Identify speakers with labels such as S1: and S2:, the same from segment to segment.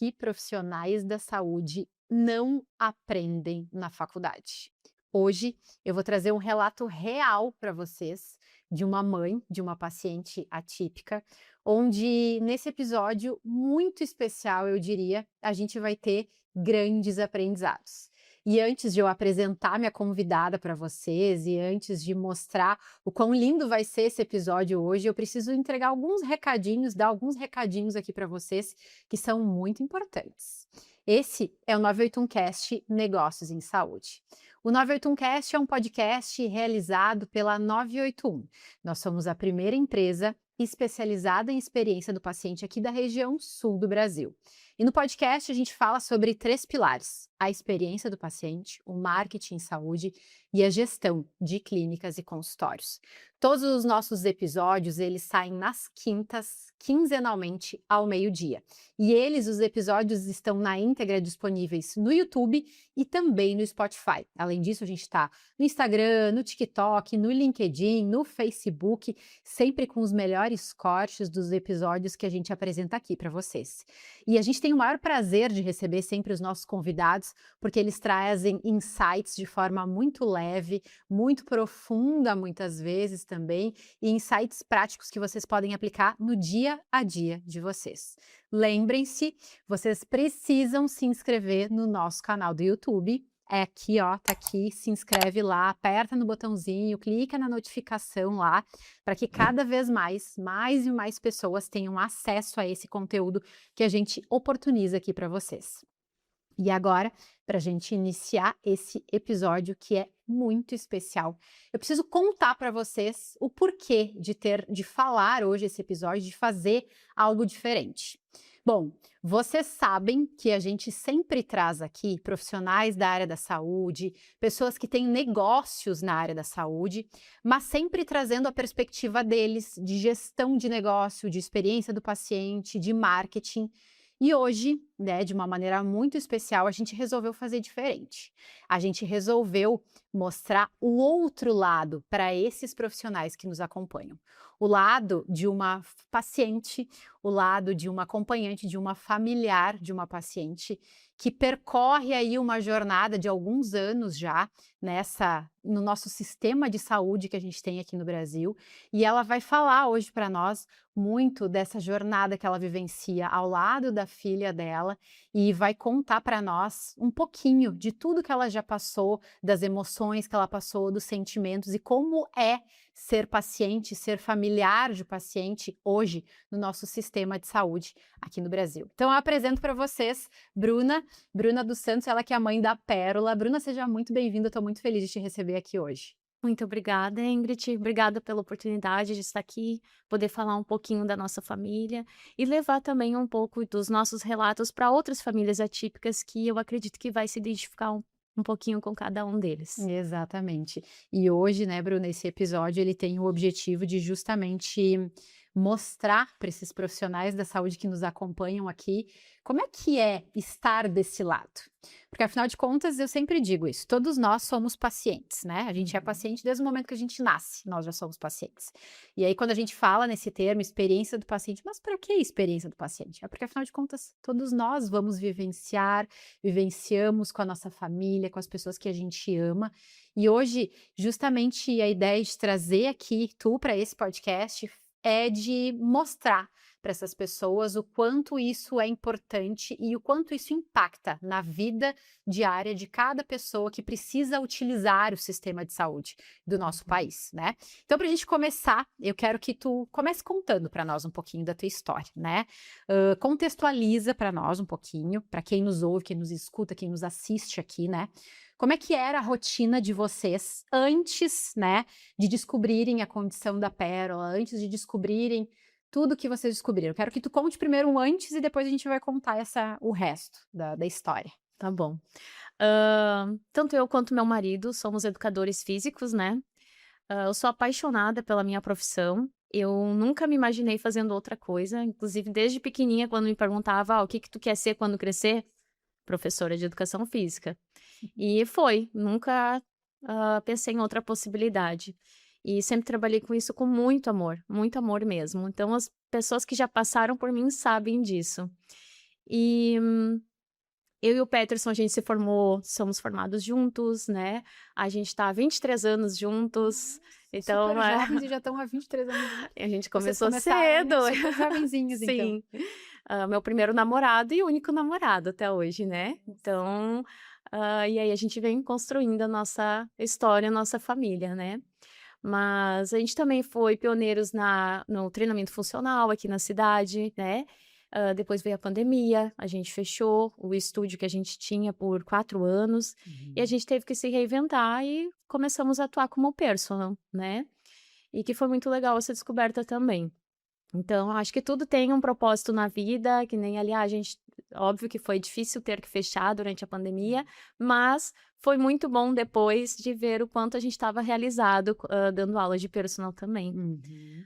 S1: que profissionais da saúde não aprendem na faculdade. Hoje eu vou trazer um relato real para vocês de uma mãe de uma paciente atípica, onde nesse episódio muito especial, eu diria, a gente vai ter grandes aprendizados. E antes de eu apresentar minha convidada para vocês e antes de mostrar o quão lindo vai ser esse episódio hoje, eu preciso entregar alguns recadinhos, dar alguns recadinhos aqui para vocês que são muito importantes. Esse é o 981 Cast Negócios em Saúde. O 981 Cast é um podcast realizado pela 981. Nós somos a primeira empresa especializada em experiência do paciente aqui da região sul do Brasil. E no podcast a gente fala sobre 3 pilares: a experiência do paciente, o marketing em saúde e a gestão de clínicas e consultórios. Todos os nossos episódios, eles saem nas quintas, quinzenalmente, ao meio-dia. E os episódios estão na íntegra disponíveis no YouTube e também no Spotify. Além disso, a gente está no Instagram, no TikTok, no LinkedIn, no Facebook, sempre com os melhores cortes dos episódios que a gente apresenta aqui para vocês. E a gente tem o maior prazer de receber sempre os nossos convidados, porque eles trazem insights de forma muito leve, muito profunda muitas vezes também, e insights práticos que vocês podem aplicar no dia a dia de vocês. Lembrem-se, vocês precisam se inscrever no nosso canal do YouTube. É aqui, ó, tá aqui, se inscreve lá, aperta no botãozinho, clica na notificação lá, para que cada vez mais e mais pessoas tenham acesso a esse conteúdo que a gente oportuniza aqui para vocês. E agora, para a gente iniciar esse episódio que é muito especial, eu preciso contar para vocês o porquê de falar hoje esse episódio, de fazer algo diferente. Bom, vocês sabem que a gente sempre traz aqui profissionais da área da saúde, pessoas que têm negócios na área da saúde, mas sempre trazendo a perspectiva deles de gestão de negócio, de experiência do paciente, de marketing. E hoje, né, de uma maneira muito especial, a gente resolveu fazer diferente. A gente resolveu mostrar o outro lado para esses profissionais que nos acompanham. O lado de uma paciente, o lado de uma acompanhante, de uma familiar de uma paciente que percorre aí uma jornada de alguns anos já no nosso sistema de saúde que a gente tem aqui no Brasil, e ela vai falar hoje para nós muito dessa jornada que ela vivencia ao lado da filha dela e vai contar para nós um pouquinho de tudo que ela já passou, das emoções que ela passou, dos sentimentos e como é ser paciente, ser familiar de paciente hoje no nosso sistema de saúde aqui no Brasil. Então eu apresento para vocês Bruna dos Santos, ela que é a mãe da Pérola. Bruna, seja muito bem-vinda, estou muito feliz de te receber aqui hoje.
S2: Muito obrigada, Ingrid. Obrigada pela oportunidade de estar aqui, poder falar um pouquinho da nossa família e levar também um pouco dos nossos relatos para outras famílias atípicas que eu acredito que vai se identificar um pouquinho com cada um deles.
S1: Exatamente. E hoje, né, Bruna, esse episódio ele tem o objetivo de justamente mostrar para esses profissionais da saúde que nos acompanham aqui como é estar desse lado. Porque afinal de contas, eu sempre digo isso, todos nós somos pacientes, né? A gente é paciente desde o momento que a gente nasce, nós já somos pacientes. E aí quando a gente fala nesse termo, experiência do paciente, mas para que experiência do paciente? É porque afinal de contas, todos nós vamos vivenciamos com a nossa família, com as pessoas que a gente ama. E hoje, justamente a ideia de trazer aqui tu para esse podcast é de mostrar para essas pessoas o quanto isso é importante e o quanto isso impacta na vida diária de cada pessoa que precisa utilizar o sistema de saúde do nosso país, né? Então, para a gente começar, eu quero que tu comece contando para nós um pouquinho da tua história, né? Contextualiza para nós um pouquinho, para quem nos ouve, quem nos escuta, quem nos assiste aqui, né? Como é que era a rotina de vocês antes, né, de descobrirem a condição da Pérola, antes de descobrirem tudo que vocês descobriram? Quero que tu conte primeiro um antes e depois a gente vai contar o resto da história.
S2: Tá bom. Tanto eu quanto meu marido somos educadores físicos, né? Eu sou apaixonada pela minha profissão. Eu nunca me imaginei fazendo outra coisa. Inclusive, desde pequenininha, quando me perguntava, o que que tu quer ser quando crescer? Professora de educação física. E foi, nunca pensei em outra possibilidade. E sempre trabalhei com isso com muito amor mesmo. Então as pessoas que já passaram por mim sabem disso. E eu e o Peterson, a gente se formou, somos formados juntos, né? A gente tá há 23 anos juntos, então
S1: Super jovens e já estão há 23 anos juntos.
S2: a gente
S1: Vocês
S2: começou
S1: começaram
S2: cedo.
S1: super jovenzinhos, então.
S2: Sim. Meu primeiro namorado e único namorado até hoje, né? Então, e aí a gente vem construindo a nossa história, a nossa família, né? Mas a gente também foi pioneiros no treinamento funcional aqui na cidade, né? Depois veio a pandemia, a gente fechou o estúdio que a gente tinha por 4 anos e a gente teve que se reinventar e começamos a atuar como personal, né? E que foi muito legal essa descoberta também. Então, acho que tudo tem um propósito na vida, que nem ali, a gente, óbvio que foi difícil ter que fechar durante a pandemia, mas foi muito bom depois de ver o quanto a gente estava realizado, dando aula de personal também.
S1: Uhum.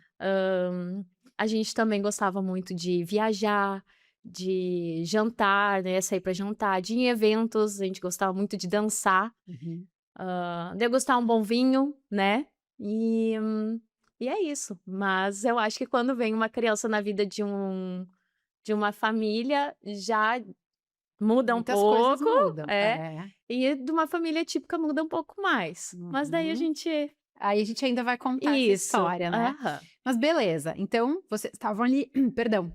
S2: A gente também gostava muito de viajar, de jantar, né, sair para jantar, de ir em eventos, a gente gostava muito de dançar,
S1: Uhum.
S2: degustar um bom vinho, né? E é isso. Mas eu acho que quando vem uma criança na vida de uma família, já muda um
S1: Muitas coisas
S2: pouco,
S1: mudam.
S2: é,
S1: É.
S2: e de uma família típica muda um pouco mais. Mas daí a
S1: Uhum.
S2: gente
S1: Aí a gente ainda vai contar essa
S2: isso,
S1: história, né.
S2: aham.
S1: Mas beleza, então vocês estavam ali perdão,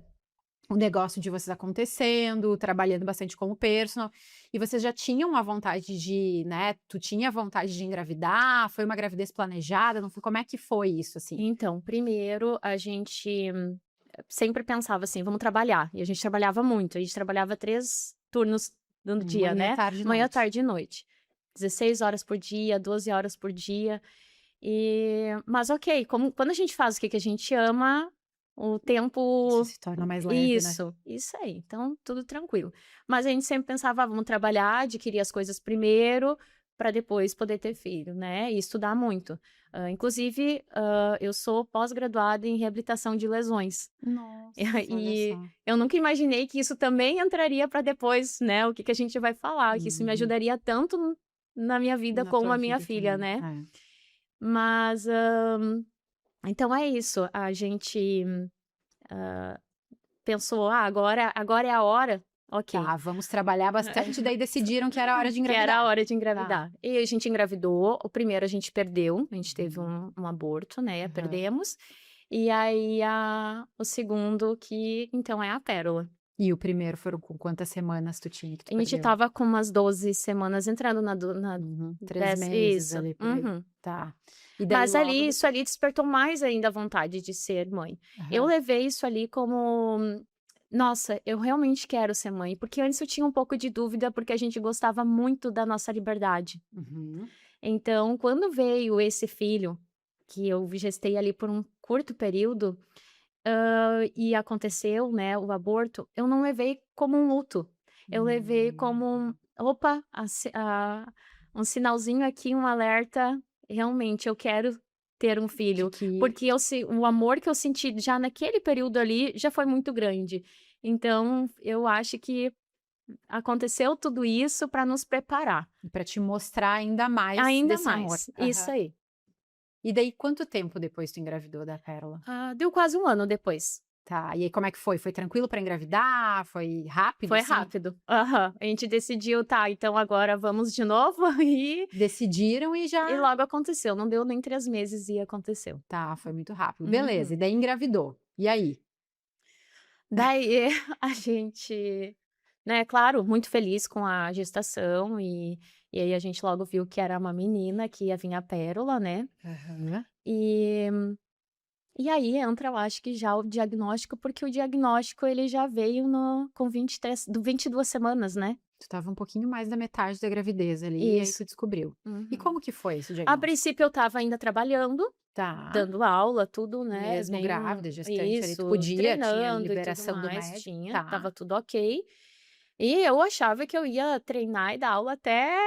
S1: o negócio de vocês acontecendo, trabalhando bastante como personal, e vocês já tinham a vontade de, né, tu tinha vontade de engravidar? Foi uma gravidez planejada, não foi, como é que foi isso, assim?
S2: Então, primeiro a gente sempre pensava assim: "Vamos trabalhar", e a gente trabalhava muito, a gente trabalhava 3 turnos no dia,
S1: Manhã,
S2: né,
S1: tarde e
S2: manhã,
S1: noite.
S2: tarde e noite. 16 horas por dia, 12 horas por dia. Mas ok, como quando a gente faz o que a gente ama, o
S1: Isso
S2: tempo
S1: se torna mais leve, né?
S2: isso aí, então tudo tranquilo. Mas a gente sempre pensava: "Ah, vamos trabalhar, adquirir as coisas primeiro, para depois poder ter filho", né, e estudar muito. Inclusive, eu sou pós-graduada em reabilitação de lesões.
S1: Nossa, olha
S2: E
S1: só.
S2: eu nunca imaginei que isso também entraria para depois, né, o que a gente vai falar, que isso me
S1: Uhum.
S2: ajudaria tanto na minha vida
S1: Na
S2: como
S1: tua
S2: a minha
S1: vida
S2: filha,
S1: também,
S2: né.
S1: é.
S2: Mas, então é isso, a gente, pensou: "Ah, agora é a hora", ok.
S1: Tá, vamos trabalhar bastante, daí decidiram que era hora de
S2: Que era a
S1: engravidar.
S2: hora de
S1: Tá.
S2: engravidar. E a gente engravidou, o primeiro a gente perdeu, a gente teve
S1: Uhum.
S2: um aborto, né,
S1: Aham.
S2: perdemos. E aí o segundo que então é a pérola.
S1: E o primeiro foram com quantas semanas tu tinha que tu
S2: A gente
S1: perdeu?
S2: estava com umas 12 semanas entrando na
S1: Uhum, 3
S2: 10
S1: meses
S2: isso,
S1: ali por aí.
S2: uhum.
S1: Tá. E daí
S2: Mas
S1: logo
S2: ali, isso
S1: depois
S2: ali despertou mais ainda a vontade de ser mãe. Eu
S1: aham.
S2: levei isso ali como: "Nossa, eu realmente quero ser mãe", porque antes eu tinha um pouco de dúvida, porque a gente gostava muito da nossa liberdade.
S1: Uhum.
S2: Então, quando veio esse filho, que eu gestei ali por um curto período, e aconteceu, né, o aborto, eu não levei como um luto, eu levei como "Opa, um sinalzinho aqui, um alerta, realmente eu quero ter um
S1: De
S2: filho",
S1: que
S2: porque o amor que eu senti já naquele período ali, já foi muito grande. Então, eu acho que aconteceu tudo isso para nos preparar,
S1: pra te mostrar ainda mais
S2: ainda
S1: desse amor.
S2: mais. Isso
S1: Aham.
S2: aí.
S1: E daí quanto tempo depois tu engravidou da Pérola?
S2: Deu quase um ano depois.
S1: Tá, e aí como é que foi? Foi tranquilo pra engravidar? Foi rápido,
S2: Foi
S1: assim?
S2: rápido. Aham. A gente decidiu: "Tá, então agora vamos de novo",
S1: Decidiram e
S2: e
S1: já
S2: logo aconteceu, não deu nem 3 meses e aconteceu.
S1: tá, foi muito rápido. Beleza, e
S2: Uhum.
S1: daí engravidou. E aí?
S2: Daí a gente, né, claro, muito feliz com a gestação e aí a gente logo viu que era uma menina, que ia vir a pérola, né.
S1: Aham.
S2: E e aí entra, eu acho que já o diagnóstico, porque o diagnóstico ele já veio no com 22 semanas, né.
S1: Tu estava um pouquinho mais da metade da gravidez ali, e aí
S2: Isso.
S1: tu descobriu. E
S2: Uhum.
S1: como que foi esse
S2: A
S1: diagnóstico?
S2: princípio eu estava ainda trabalhando,
S1: Tá,
S2: dando aula, tudo, né,
S1: mesmo
S2: bem
S1: grávida, gestante ali, tu
S2: isso,
S1: podia, tinha
S2: treinando e tudo
S1: liberação do
S2: mais,
S1: médico?
S2: tinha,
S1: Tá.
S2: estava tudo ok. E eu achava que eu ia treinar e dar aula até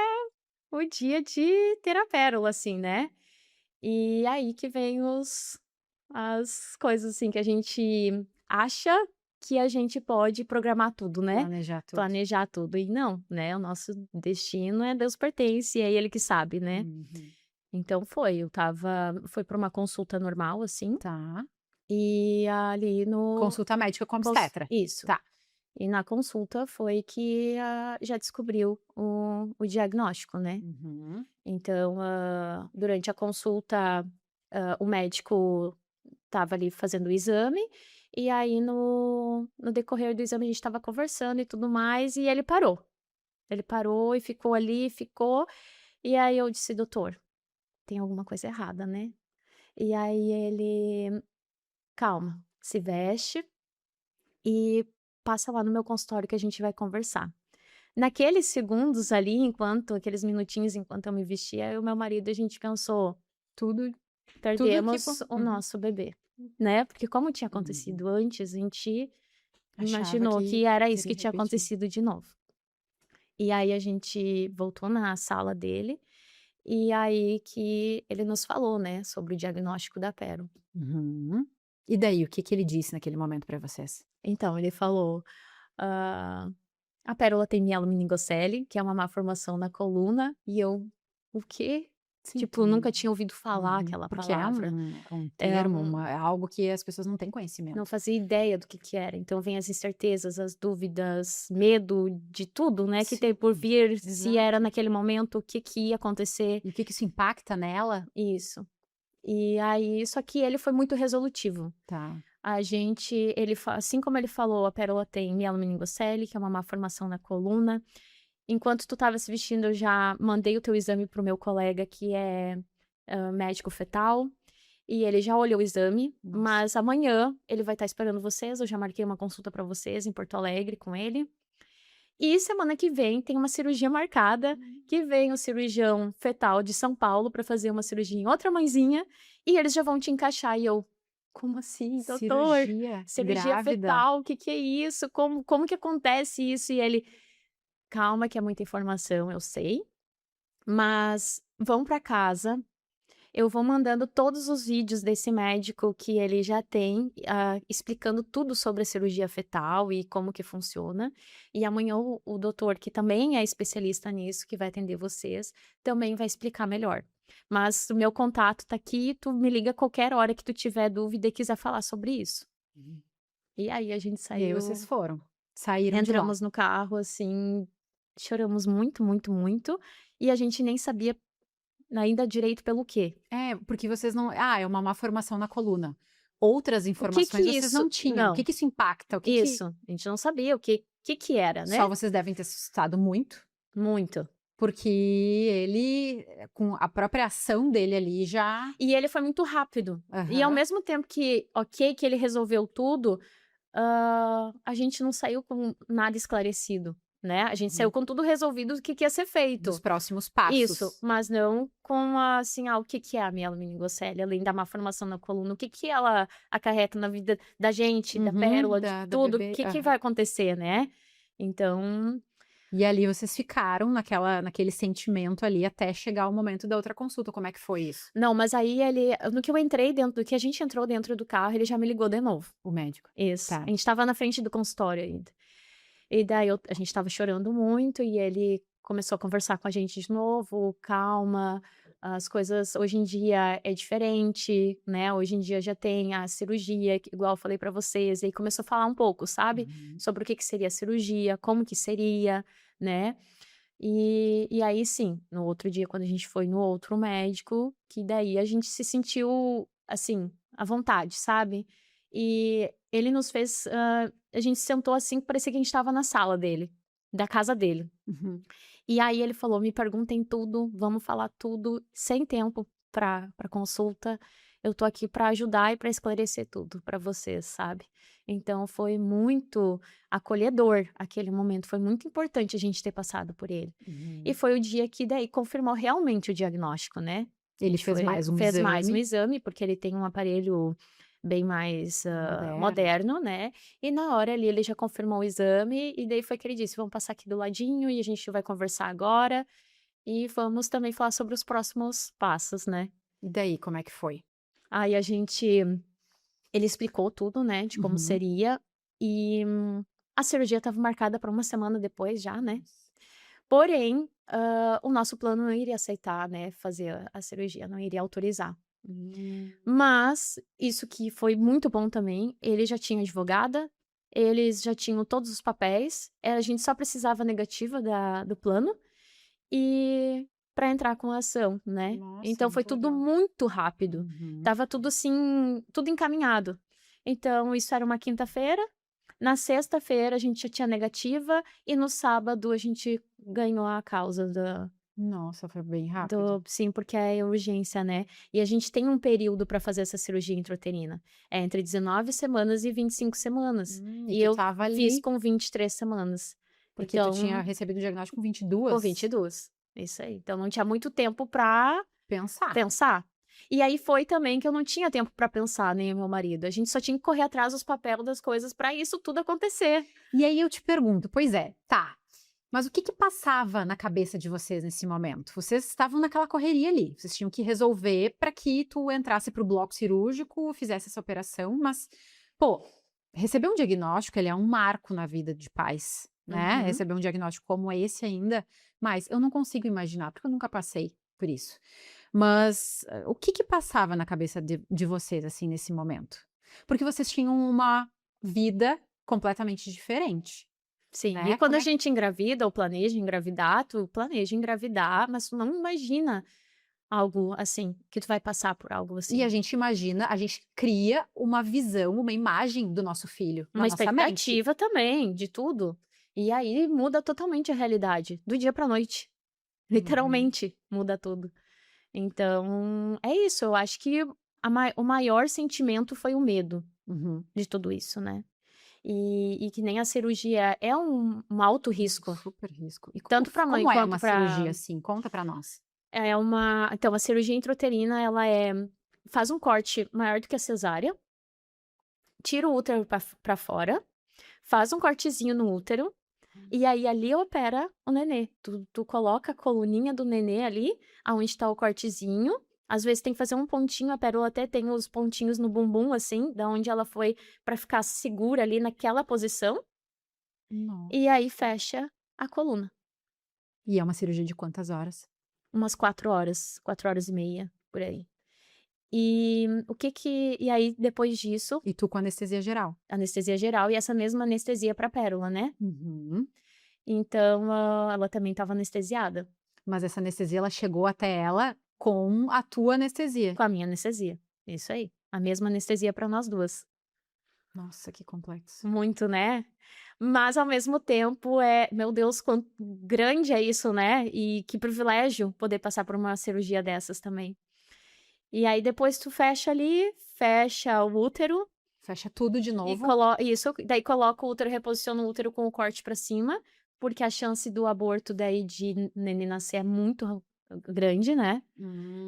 S2: o dia de ter a pérola, assim, né. E aí que vem os as coisas, assim, que a gente acha que a gente pode programar tudo, né,
S1: Planejar tudo.
S2: planejar tudo e não, né, o nosso destino é Deus pertence, é Ele que sabe, né.
S1: Uhum.
S2: Então foi para uma consulta normal, assim,
S1: Tá.
S2: e ali no
S1: Consulta médica com
S2: cons
S1: obstetra?
S2: isso.
S1: Tá.
S2: E na consulta foi que, já descobriu o diagnóstico, né.
S1: Uhum.
S2: Então, durante a consulta, o médico estava ali fazendo o exame, e aí no decorrer do exame a gente estava conversando e tudo mais, e ele parou. Ele parou e ficou ali, ficou, e aí eu disse: "Doutor, tem alguma coisa errada, né?". E aí ele: "Calma, se veste e passa lá no meu consultório que a gente vai conversar". Naqueles segundos ali, enquanto aqueles minutinhos enquanto eu me vestia, eu e o meu marido, a gente pensou:
S1: Tudo tudo que
S2: "Perdemos o
S1: uhum,
S2: nosso bebê", né, porque como tinha
S1: uhum.
S2: acontecido antes, a gente
S1: Achava
S2: imaginou
S1: que
S2: que era isso
S1: teria
S2: que tinha
S1: repetido.
S2: acontecido de novo. E aí a gente voltou na sala dele, e aí que ele nos falou, né, sobre o diagnóstico da Pérola.
S1: Uhum. E daí, o que que ele disse naquele momento pra vocês?
S2: Então ele falou, hã: "A Pérola tem mielomeningocele, que é uma má formação na coluna", e eu: "O quê?". Tipo, nunca
S1: Sintomas.
S2: tinha ouvido falar
S1: Uhum.
S2: aquela
S1: Porque é
S2: palavra.
S1: um
S2: É
S1: termo,
S2: um
S1: é algo que as pessoas não têm
S2: Não
S1: conhecimento.
S2: fazia ideia do que era, então vem as incertezas, as dúvidas, medo de tudo, né, que tem por
S1: Sim,
S2: vir, se era
S1: exato.
S2: naquele momento, o que que ia acontecer.
S1: E o que que isso impacta nela?
S2: Isso. E aí só que ele foi muito resolutivo.
S1: Tá.
S2: A gente ele fa Assim como ele falou: "A Pérola tem mielomeningocele, que é uma má formação na coluna. Enquanto tu estava se vestindo, eu já mandei o teu exame para o meu colega que é, médico fetal, e ele já olhou o exame,
S1: Nossa.
S2: mas amanhã ele vai estar esperando vocês, eu já marquei uma consulta para vocês em Porto Alegre com ele. E semana que vem tem uma cirurgia marcada, que vem o cirurgião fetal de São Paulo para fazer uma cirurgia em outra mãezinha, e eles já vão te encaixar". E eu: "Como assim, doutor?
S1: Cirurgia
S2: Cirurgia
S1: grávida.
S2: fetal, o que que é isso? Como que acontece isso?". E ele: "Calma que é muita informação, eu sei, mas vão para casa, eu vou mandando todos os vídeos desse médico que ele já tem, explicando tudo sobre a cirurgia fetal e como que funciona. E amanhã o doutor, que também é especialista nisso, que vai atender vocês, também vai explicar melhor. Mas o meu contato tá aqui, tu me liga qualquer hora que tu tiver dúvida e quiser falar sobre isso".
S1: Uhum.
S2: E aí a gente
S1: E aí vocês
S2: saiu,
S1: foram, saíram de lá.
S2: entramos no carro, assim, choramos muito, muito, muito, e a gente nem sabia ainda direito pelo quê.
S1: É, porque vocês não é uma má formação na coluna. Outras
S2: O que que
S1: informações vocês
S2: isso
S1: não tinham. O que
S2: não.
S1: que isso impacta? O que que
S2: Isso, a gente não sabia o que era,
S1: só
S2: né.
S1: vocês devem ter se assustado muito,
S2: Muito.
S1: porque ele, com a própria ação dele ali já
S2: E ele foi muito rápido. E ao
S1: aham.
S2: mesmo tempo que, ok, que ele resolveu tudo, a gente não saiu com nada esclarecido, né. A gente saiu
S1: Uhum.
S2: com tudo resolvido do que ia ser
S1: Dos
S2: feito.
S1: próximos
S2: Isso,
S1: passos.
S2: mas não com assim, o que que é a mielomeningocele, além da má formação na coluna, o que que ela acarreta na vida da gente, da
S1: Uhum.
S2: Pérola, de
S1: Da
S2: tudo, o
S1: bebê
S2: que que vai acontecer, né. Então,
S1: e ali vocês ficaram naquele sentimento ali até chegar o momento da outra consulta, como é que foi isso?
S2: não, mas aí ele no que eu entrei dentro do que a gente entrou dentro do carro, ele já me ligou de novo.
S1: O médico.
S2: Isso. A
S1: Tá.
S2: gente estava na frente do consultório ainda. E daí a gente estava chorando muito e ele começou a conversar com a gente de novo: "Calma, as coisas hoje em dia é diferente, né, hoje em dia já tem a cirurgia, que igual eu falei pra vocês", e aí começou a falar um pouco, sabe,
S1: Uhum.
S2: sobre o que que seria a cirurgia, como que seria, né. E aí sim, no outro dia quando a gente foi no outro médico, que daí a gente se sentiu, assim, à vontade, sabe. E ele nos fez, a gente sentou assim, que parecia que a gente estava na sala dele, da casa dele.
S1: Uhum.
S2: E aí ele falou: "Me perguntem tudo, vamos falar tudo, sem tempo pra consulta, eu tô aqui pra ajudar e pra esclarecer tudo pra vocês", sabe. Então foi muito acolhedor aquele momento, foi muito importante a gente ter passado por ele. E
S1: Uhum.
S2: foi o dia que daí confirmou realmente o diagnóstico, né. A
S1: Ele
S2: gente
S1: fez mais um
S2: fez mais um
S1: exame
S2: exame, porque ele tem um aparelho bem mais,
S1: moderno.
S2: moderno, né, e na hora ali ele já confirmou o exame, e daí foi que ele disse: "Vamos passar aqui do ladinho e a gente vai conversar agora, e vamos também falar sobre os próximos passos", né.
S1: E daí, como é que foi?
S2: Aí ele explicou tudo, né, de como
S1: Uhum.
S2: seria, e a cirurgia estava marcada para uma semana depois já, né.
S1: Nossa.
S2: Porém, o nosso plano não iria aceitar, né, fazer a cirurgia, não iria autorizar.
S1: Hum.
S2: Mas, isso que foi muito bom também, ele já tinha advogada, eles já tinham todos os papéis, a gente só precisava a negativa do plano e para entrar com a ação, né.
S1: Nossa,
S2: Então foi
S1: muito
S2: tudo
S1: legal.
S2: muito rápido,
S1: Uhum.
S2: estava tudo assim, tudo encaminhado. Então isso era uma quinta-feira, na sexta-feira a gente já tinha negativa e no sábado a gente ganhou a causa
S1: Nossa, foi bem rápido.
S2: do sim, porque é urgência, né. E a gente tem um período para fazer essa cirurgia intrauterina, é entre 19 semanas e 25 semanas,
S1: E
S2: e
S1: tu
S2: eu
S1: estava
S2: fiz
S1: ali
S2: com 23 semanas.
S1: porque tu tinha
S2: Então,
S1: recebido o diagnóstico com
S2: com
S1: 22?
S2: 22, isso aí. Então não tinha muito tempo para
S1: Pensar.
S2: pensar. E aí foi também que eu não tinha tempo para pensar, nem o meu marido, a gente só tinha que correr atrás dos papel das coisas para isso tudo acontecer.
S1: E aí eu te pergunto, pois é, tá, mas o que que passava na cabeça de vocês nesse momento? Vocês estavam naquela correria ali, vocês tinham que resolver para que tu entrasse para o bloco cirúrgico, fizesse essa operação, mas, pô, receber um diagnóstico, ele é um marco na vida de pais, né?
S2: Uhum.
S1: Receber um diagnóstico como esse ainda, mas eu não consigo imaginar, porque eu nunca passei por isso. Mas o que que passava na cabeça de vocês, assim, nesse momento? Porque vocês tinham uma vida completamente diferente,
S2: Sim, e
S1: né?
S2: quando
S1: Como
S2: a
S1: é que
S2: gente engravida ou planeja engravidar, tu planeja engravidar, mas tu não imagina algo assim, que tu vai passar por algo
S1: e a
S2: assim.
S1: gente imagina, a gente cria uma visão, uma imagem do nosso filho na
S2: Uma
S1: nossa mente.
S2: expectativa também, de tudo. E aí muda totalmente a realidade, do dia pra noite.
S1: Uhum,
S2: Literalmente muda tudo. Então, é isso, eu acho que o maior sentimento foi o medo
S1: uhum.
S2: de tudo isso, né. E que nem a cirurgia é um alto risco,
S1: Super risco. E
S2: tanto pra mãe
S1: como é
S2: quanto
S1: uma cirurgia
S2: pra
S1: assim? Conta pra nós.
S2: é uma então a cirurgia intrauterina ela faz um corte maior do que a cesárea, tira o útero pra fora, faz um cortezinho no útero, e aí ali opera o nenê. Tu coloca a coluninha do nenê ali, aonde tá o cortezinho, às vezes tem que fazer um pontinho, a pérola até tem os pontinhos no bumbum, assim, da onde ela foi pra ficar segura ali naquela posição, e
S1: Nossa.
S2: aí fecha a coluna.
S1: E é uma cirurgia de quantas horas?
S2: Umas 4 horas, 4 horas e meia, por aí. E aí depois disso,
S1: E tu com anestesia geral?
S2: anestesia geral e essa mesma anestesia pra pérola, né.
S1: Uhum.
S2: Então, ela também estava anestesiada,
S1: Mas essa anestesia, ela chegou até ela com a tua anestesia?
S2: com a minha anestesia. Isso aí, a mesma anestesia para nós 2.
S1: Nossa, que complexo.
S2: Muito, né. Mas ao mesmo tempo, meu Deus, quão grande é isso, né, e que privilégio poder passar por uma cirurgia dessas também. E aí depois tu fecha ali, fecha o útero
S1: Fecha tudo de
S2: e
S1: novo.
S2: daí coloca o útero, reposiciona o útero com o corte para cima, porque a chance do aborto daí de neném nascer é muito grande, né.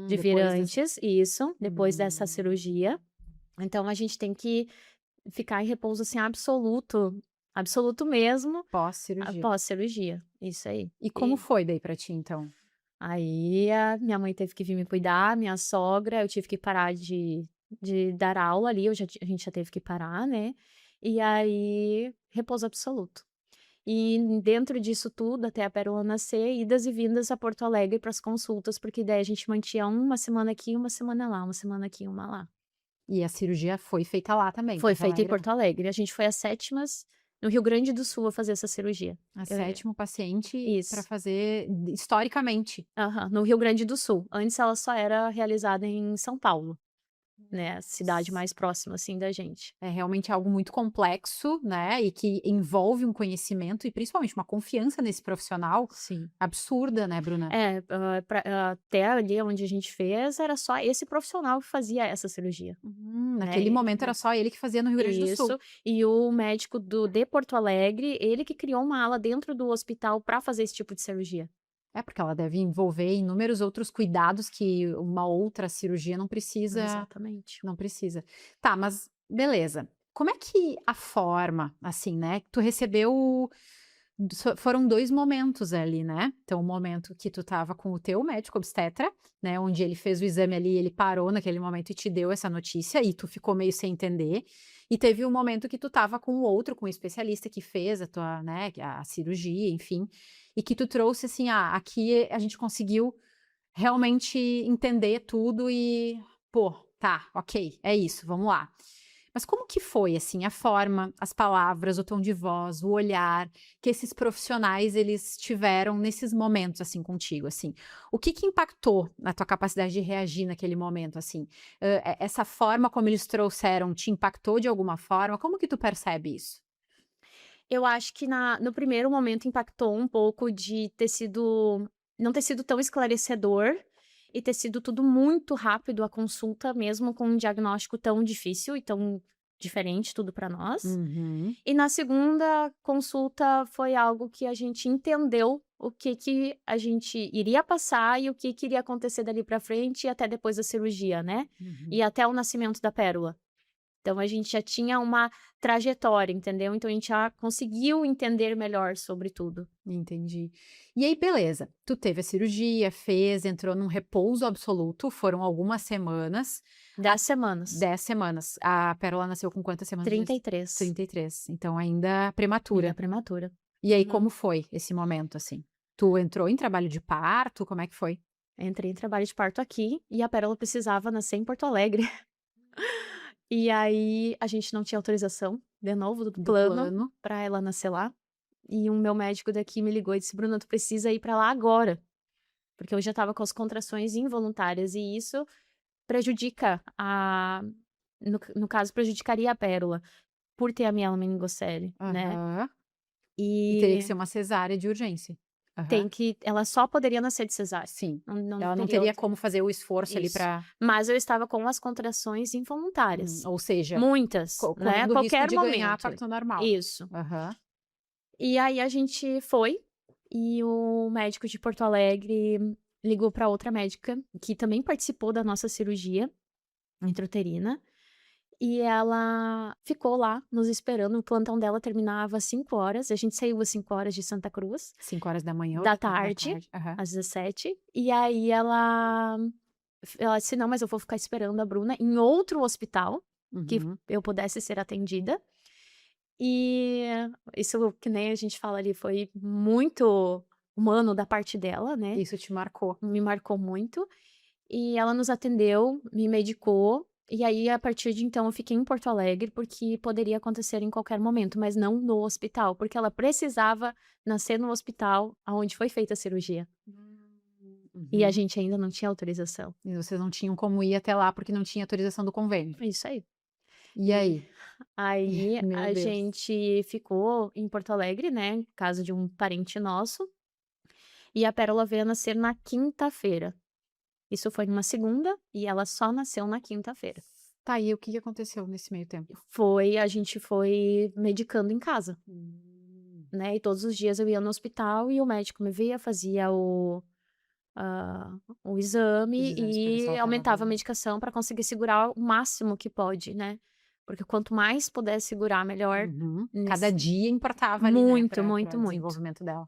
S2: De vir
S1: Depois dessa
S2: antes, isso, depois dessa
S1: hum,
S2: cirurgia. Então a gente tem que ficar em repouso, assim, absoluto, absoluto mesmo,
S1: pós-cirurgia.
S2: após cirurgia, isso aí.
S1: E como foi daí pra ti, então?
S2: Aí a minha mãe teve que vir me cuidar, minha sogra, eu tive que parar de dar aula ali, a gente já teve que parar, né, e aí repouso absoluto. E dentro disso tudo, até a pérola nascer, idas e vindas a Porto Alegre para as consultas, porque daí a gente mantinha uma semana aqui, uma semana lá, uma semana aqui, uma lá.
S1: E a cirurgia foi feita lá também,
S2: Foi
S1: Porto
S2: feita em
S1: Alegre?
S2: Porto Alegre, a gente foi as sétimas no Rio Grande do Sul a fazer essa cirurgia.
S1: A
S2: Eh,
S1: 7º paciente para
S2: isso.
S1: fazer historicamente.
S2: Aham, no Rio Grande do Sul. Antes ela só era realizada em São Paulo, né, a cidade
S1: Nossa.
S2: mais próxima, assim, da gente.
S1: É realmente algo muito complexo, né, e que envolve um conhecimento e principalmente uma confiança nesse profissional
S2: Sim.
S1: absurda, né, Bruna?
S2: É, até ali onde a gente fez, era só esse profissional que fazia essa cirurgia,
S1: Naquele
S2: né.
S1: momento era só ele que fazia no Rio Grande do Sul.
S2: Isso, e o médico de Porto Alegre, ele que criou uma ala dentro do hospital para fazer esse tipo de cirurgia.
S1: É, porque ela deve envolver inúmeros outros cuidados que uma outra cirurgia
S2: Exatamente.
S1: não precisa. Tá, mas beleza. Como é que a forma, assim, né, tu recebeu foram 2 momentos ali, né. Então o momento que tu estava com o teu médico obstetra, né, onde ele fez o exame ali, ele parou naquele momento e te deu essa notícia e tu ficou meio sem entender. E teve um momento que tu estava com o outro, com o especialista que fez a tua, né, a cirurgia, enfim, e que tu trouxe assim: "Ah, aqui a gente conseguiu realmente entender tudo e, pô, tá, ok, é isso, vamos lá". Mas como que foi, assim, a forma, as palavras, o tom de voz, o olhar que esses profissionais eles tiveram nesses momentos, assim, contigo, assim? O que que impactou na tua capacidade de reagir naquele momento, assim? Essa forma como eles trouxeram te impactou de alguma forma? Como que tu percebe isso?
S2: Eu acho que no primeiro momento impactou um pouco de ter sido não ter sido tão esclarecedor e ter sido tudo muito rápido a consulta, mesmo com um diagnóstico tão difícil e tão diferente tudo para nós.
S1: Uhum,
S2: E na segunda consulta foi algo que a gente entendeu o que que a gente iria passar e o que que iria acontecer dali para frente e até depois da cirurgia, né,
S1: uhum.
S2: e até o nascimento da pérola. Então a gente já tinha uma trajetória, entendeu? Então a gente já conseguiu entender melhor sobre tudo.
S1: Entendi. E aí, beleza, tu teve a cirurgia, fez, entrou num repouso absoluto, foram algumas semanas, a
S2: 10 semanas.
S1: 10 semanas. A Pérola nasceu com quantas semanas de
S2: 33.
S1: 33, então ainda prematura.
S2: Ainda prematura.
S1: E aí,
S2: Uhum.
S1: como foi esse momento, assim? Tu entrou em trabalho de parto, como é que foi?
S2: Entrei em trabalho de parto aqui e a Pérola precisava nascer em Porto Alegre. E aí a gente não tinha autorização, de novo, do
S1: Do
S2: plano
S1: plano.
S2: para ela nascer lá. E o meu médico daqui me ligou e disse: "Bruna, tu precisa ir para lá agora", porque eu já estava com as contrações involuntárias e isso prejudica a no caso, prejudicaria a Pérola, por ter a miela meningocele, né.
S1: Aham. E teria que
S2: E
S1: ser uma cesárea de urgência. Aham.
S2: tem que ela só poderia nascer de cesárea,
S1: Sim.
S2: não
S1: Ela não
S2: teria
S1: teria
S2: outra.
S1: como fazer o esforço ali
S2: Isso.
S1: para,
S2: Mas eu estava com as contrações involuntárias,
S1: ou seja,
S2: muitas, né, a
S1: correndo o risco
S2: qualquer
S1: de ganhar
S2: momento.
S1: parto normal.
S2: Isso.
S1: Aham.
S2: E aí a gente foi, e o médico de Porto Alegre ligou para outra médica, que também participou da nossa cirurgia intrauterina, e ela ficou lá nos esperando, o plantão dela terminava às 5 horas, a gente saiu às 5 horas de Santa Cruz,
S1: 5 horas da manhã ou
S2: da
S1: da
S2: tarde,
S1: tarde? Aham.
S2: às 17, e aí ela disse: "Não, mas eu vou ficar esperando a Bruna em outro hospital, que
S1: Uhum.
S2: eu pudesse ser atendida". E isso que nem a gente fala ali, foi muito humano da parte dela, né,
S1: Isso te marcou.
S2: me marcou muito. E ela nos atendeu, me medicou, e aí a partir de então eu fiquei em Porto Alegre, porque poderia acontecer em qualquer momento, mas não no hospital, porque ela precisava nascer no hospital aonde foi feita a cirurgia. E a
S1: Uhum.
S2: gente ainda não tinha autorização.
S1: E vocês não tinham como ir até lá, porque não tinha autorização do convênio.
S2: É isso aí.
S1: E
S2: E
S1: aí?
S2: aí
S1: Meu
S2: a
S1: Deus.
S2: gente ficou em Porto Alegre, né, casa de um parente nosso, e a Pérola veio a nascer na quinta-feira. Isso foi numa segunda e ela só nasceu na quinta-feira.
S1: Tá, e o que que aconteceu nesse meio tempo?
S2: A gente foi medicando em casa, né, e todos os dias eu ia no hospital e o médico me via, fazia o
S1: Os
S2: exame
S1: exames pra ver se
S2: e
S1: ela estava
S2: aumentava a
S1: bem.
S2: medicação para conseguir segurar o máximo que pode, né, porque quanto mais puder segurar, melhor.
S1: Uhum. Cada
S2: Nesse
S1: dia importava ali, né,
S2: Muito,
S1: para
S2: muito, muito.
S1: desenvolvimento dela.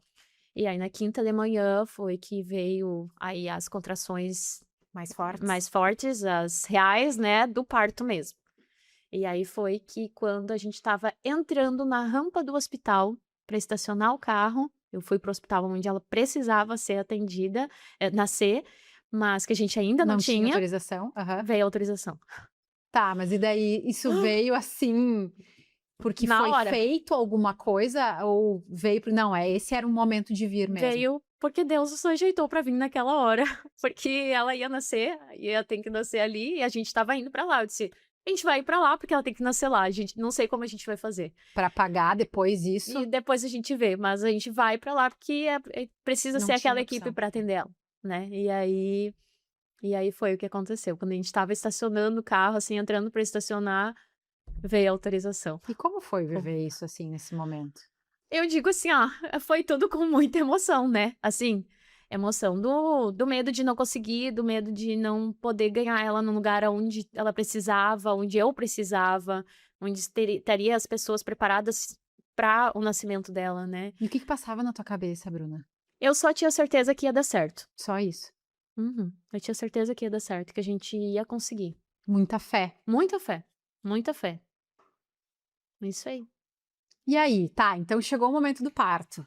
S2: E aí na quinta de manhã foi que veio aí as contrações
S1: Mais fortes?
S2: mais fortes, as reais, né, do parto mesmo. E aí foi que quando a gente estava entrando na rampa do hospital para estacionar o carro, eu fui para o hospital onde ela precisava ser atendida, nascer, mas que a gente ainda não
S1: Não tinha
S2: tinha,
S1: autorização? Aham.
S2: veio a autorização.
S1: Tá, mas e daí isso veio assim, porque
S2: Na
S1: foi
S2: hora,
S1: feito alguma coisa ou veio por não, esse era um momento de vir mesmo?
S2: veio porque Deus nos ajeitou para vir naquela hora, porque ela ia nascer, ia ter que nascer ali e a gente estava indo para lá. Eu disse: "A gente vai ir para lá porque ela tem que nascer lá, a gente não sei como a gente vai fazer.
S1: Para pagar depois
S2: E
S1: isso,
S2: depois a gente vê, mas a gente vai para lá porque precisa
S1: não
S2: ser aquela
S1: tinha
S2: equipe
S1: opção.
S2: para atender ela", né. E aí foi o que aconteceu, quando a gente estava estacionando o carro, assim, entrando para estacionar, veio a autorização.
S1: E como foi
S2: Fo
S1: viver isso, assim, nesse momento?
S2: Eu digo assim, ó, foi tudo com muita emoção, né, assim, emoção do medo de não conseguir, do medo de não poder ganhar ela no lugar aonde ela precisava, onde eu precisava, onde estaria as pessoas preparadas para o nascimento dela, né.
S1: E o que que passava na tua cabeça, Bruna?
S2: Eu só tinha certeza que ia dar certo.
S1: Só isso?
S2: Uhum. Eu tinha certeza que ia dar certo, que a gente ia conseguir.
S1: Muita fé.
S2: Muita fé, muita fé. Isso aí.
S1: E aí? Tá, então chegou o momento do parto.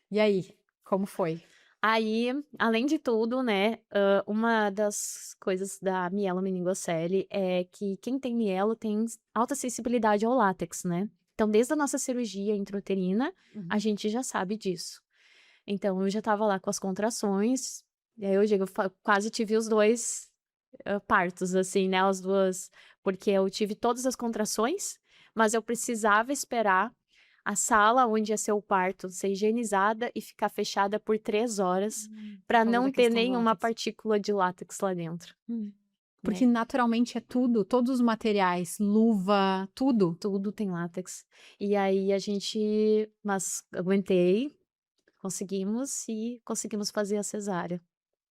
S1: E aí, como foi?
S2: Aí, além de tudo, né, uma das coisas da mielomeningocele é que quem tem mielo tem alta sensibilidade ao látex, né. Então desde a nossa cirurgia intrauterina, a
S1: Uhum.
S2: gente já sabe disso. Então eu já estava lá com as contrações, e aí eu digo, quase tive os 2 partos, assim, né, as 2 porque eu tive todas as contrações, mas eu precisava esperar a sala onde ia ser o parto ser higienizada e ficar fechada por 3 horas,
S1: Por
S2: para
S1: causa
S2: não
S1: da
S2: ter
S1: questão do
S2: nenhuma
S1: látex.
S2: partícula de látex lá dentro,
S1: Porque
S2: né.
S1: naturalmente é tudo, todos os materiais, luva, tudo,
S2: Tudo tem látex. E aí a gente mas aguentei, conseguimos e conseguimos fazer a cesárea.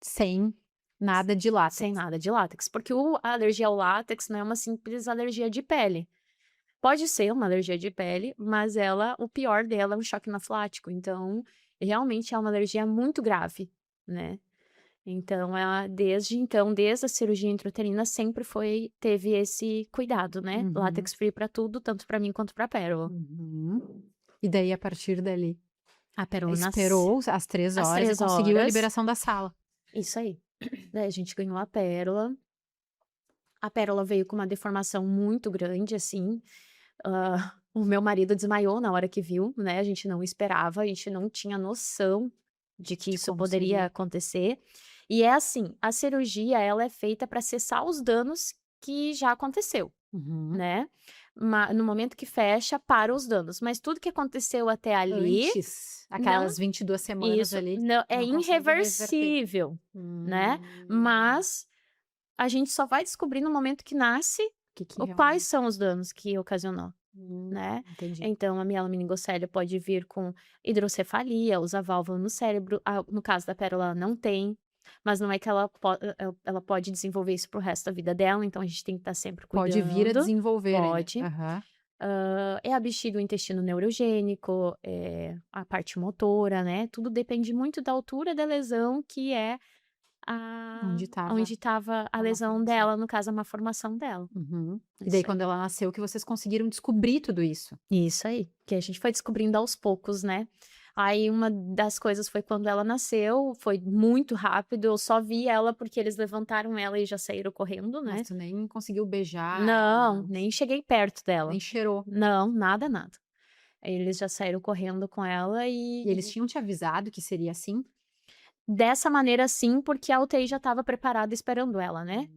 S1: sem nada de
S2: Sem
S1: látex.
S2: nada de látex, porque a alergia ao látex não é uma simples alergia de pele. Pode ser uma alergia de pele, mas o pior dela é um choque anafilático, então, realmente é uma alergia muito grave, né. Então desde a cirurgia intrauterina sempre teve esse cuidado, né,
S1: Uhum,
S2: látex free pra tudo, tanto pra mim quanto pra Pérola.
S1: uhum. E daí a partir dali,
S2: A Pérola nasce
S1: esperou as 3
S2: às
S1: horas e
S2: 3
S1: conseguiu a
S2: horas,
S1: liberação da sala.
S2: isso aí. Daí a gente ganhou a Pérola veio com uma deformação muito grande, assim, o meu marido desmaiou na hora que viu, né, a gente não esperava, a gente não tinha noção de que
S1: De
S2: isso
S1: como
S2: poderia
S1: seria.
S2: acontecer. E é assim, a cirurgia ela é feita para cessar os danos que já aconteceu,
S1: Uhum.
S2: né. No momento que fecha, para os danos, mas tudo que aconteceu até ali,
S1: Antes,
S2: não
S1: aquelas 22 semanas
S2: isso,
S1: ali,
S2: não é
S1: não consegue reverter.
S2: irreversível, né,
S1: Hum.
S2: mas a gente só vai descobrir no momento que nasce
S1: Que
S2: o quais
S1: realmente
S2: são os danos que ocasionou. Né,
S1: entendi.
S2: então a mielomeningocele pode vir com hidrocefalia, usa válvula no cérebro, no caso da Pérola não tem, mas não é que ela pode desenvolver isso para o resto da vida dela, então a gente tem que estar sempre
S1: Pode vir a
S2: cuidando.
S1: desenvolver ainda.
S2: Pode.
S1: Aham.
S2: É a bexiga, o intestino neurogênico, a parte motora, né, tudo depende muito da altura da lesão que é
S1: Onde estava
S2: onde estava a
S1: a
S2: lesão
S1: malformação.
S2: dela, no caso a malformação dela.
S1: Uhum. E daí
S2: Isso
S1: quando
S2: aí.
S1: ela nasceu que vocês conseguiram descobrir tudo isso?
S2: Isso aí, que a gente foi descobrindo aos poucos, né. Aí uma das coisas foi quando ela nasceu, foi muito rápido, eu só vi ela porque eles levantaram ela e já saíram correndo,
S1: Mas
S2: né.
S1: tu nem conseguiu beijar ela,
S2: Não,
S1: nada,
S2: nem cheguei perto dela.
S1: nem cheirou.
S2: Não, nada, nada. Eles já saíram correndo com ela
S1: E eles tinham te avisado que seria assim?
S2: dessa maneira sim, porque a UTI já estava preparada esperando ela, né.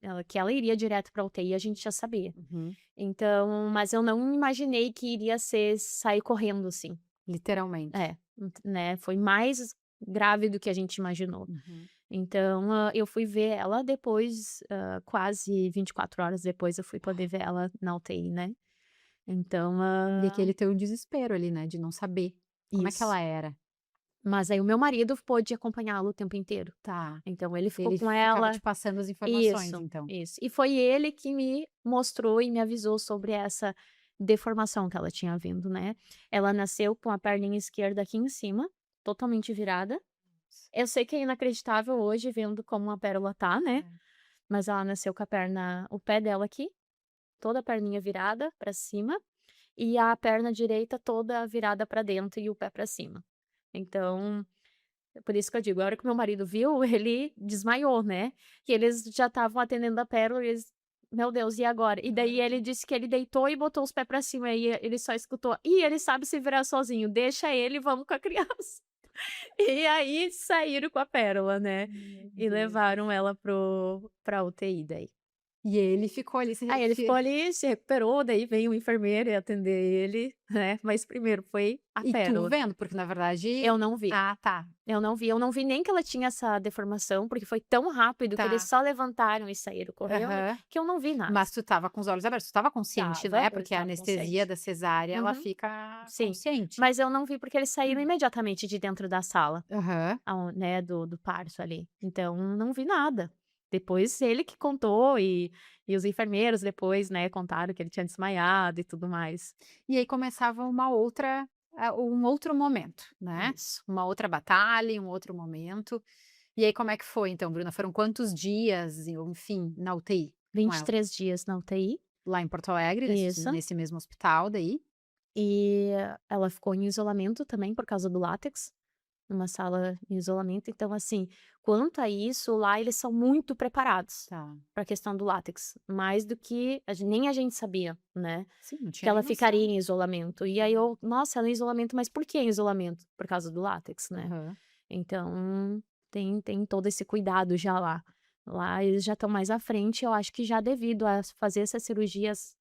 S1: Uhum,
S2: Que ela iria direto pra UTI, a gente já sabia.
S1: uhum.
S2: Então, mas eu não imaginei que iria ser sair correndo assim.
S1: Literalmente.
S2: É, né, foi mais grave do que a gente imaginou.
S1: Uhum.
S2: Então, eu fui ver ela depois, quase 24 horas depois eu fui poder ver ela na UTI, né. Então,
S1: E aquele teu desespero ali, né, de não saber como é que
S2: isso.
S1: ela era.
S2: Mas aí o meu marido pôde acompanhá-la o tempo inteiro.
S1: Tá.
S2: Então ele ficou
S1: Ele
S2: com
S1: ficava te
S2: ela.
S1: passando as informações
S2: Isso,
S1: então.
S2: isso. E foi ele que me mostrou e me avisou sobre essa deformação que ela tinha vindo, né. Ela nasceu com a perninha esquerda aqui em cima, totalmente virada. Eu sei que é inacreditável hoje vendo como a Pérola tá, né,
S1: É.
S2: mas ela nasceu com o pé dela aqui, toda a perninha virada pra cima, e a perna direita toda virada pra dentro e o pé pra cima. Então, é por isso que eu digo, a hora que meu marido viu, ele desmaiou, né, e eles já estavam atendendo a Pérola e eles: "Meu Deus, e agora?". E daí
S1: Agora
S2: ele disse que ele deitou e botou os pés pra cima, e ele só escutou: "Ih, ele sabe se virar sozinho, deixa ele, vamos com a criança". E aí saíram com a Pérola, né,
S1: meu
S2: e
S1: Deus do
S2: levaram ela pra UTI daí.
S1: E ele ficou ali se
S2: Aí ele ficou ali, se recuperou, daí veio o enfermeiro e atender ele, né, mas primeiro foi a
S1: e tu
S2: Pérola.
S1: vendo? Porque na verdade
S2: Eu não vi,
S1: ah, tá,
S2: eu não vi nem que ela tinha essa deformação, porque foi tão rápido que eles
S1: tá.
S2: só levantaram e saíram correndo,
S1: Aham.
S2: que eu não vi nada.
S1: Mas tu estava com os olhos abertos, tu estava consciente,
S2: Estava,
S1: né,
S2: eu
S1: porque a
S2: estava
S1: anestesia
S2: consciente.
S1: da cesárea ela
S2: Uhum,
S1: fica
S2: sim.
S1: consciente.
S2: Mas eu não vi porque eles saíram imediatamente de dentro da sala.
S1: Aham.
S2: Né, do parto ali. Então, não vi nada. Depois ele que contou e os enfermeiros depois, né, contaram que ele tinha desmaiado e tudo mais.
S1: E aí começava uma outra um outro momento, né,
S2: Isso.
S1: uma outra batalha, um outro momento. E aí como é que foi então, Bruna? Foram quantos dias, enfim, na UTI com ela?
S2: 23 dias na UTI.
S1: Lá em Porto Alegre,
S2: Isso.
S1: nesse mesmo hospital daí?
S2: E ela ficou em isolamento também por causa do látex, numa sala em isolamento. Então, assim, quanto a isso, lá eles são muito preparados
S1: Tá.
S2: para a questão do látex, mais do que nem a gente sabia, né,
S1: Sim, não
S2: que
S1: tinha nem
S2: ela ficaria
S1: noção.
S2: em isolamento. E aí eu, nossa, ela é em isolamento, mas por que em isolamento? Por causa do látex, né?
S1: Aham.
S2: Então, tem todo esse cuidado já lá. Lá eles já estão mais à frente, eu acho que já devido a fazer essas cirurgias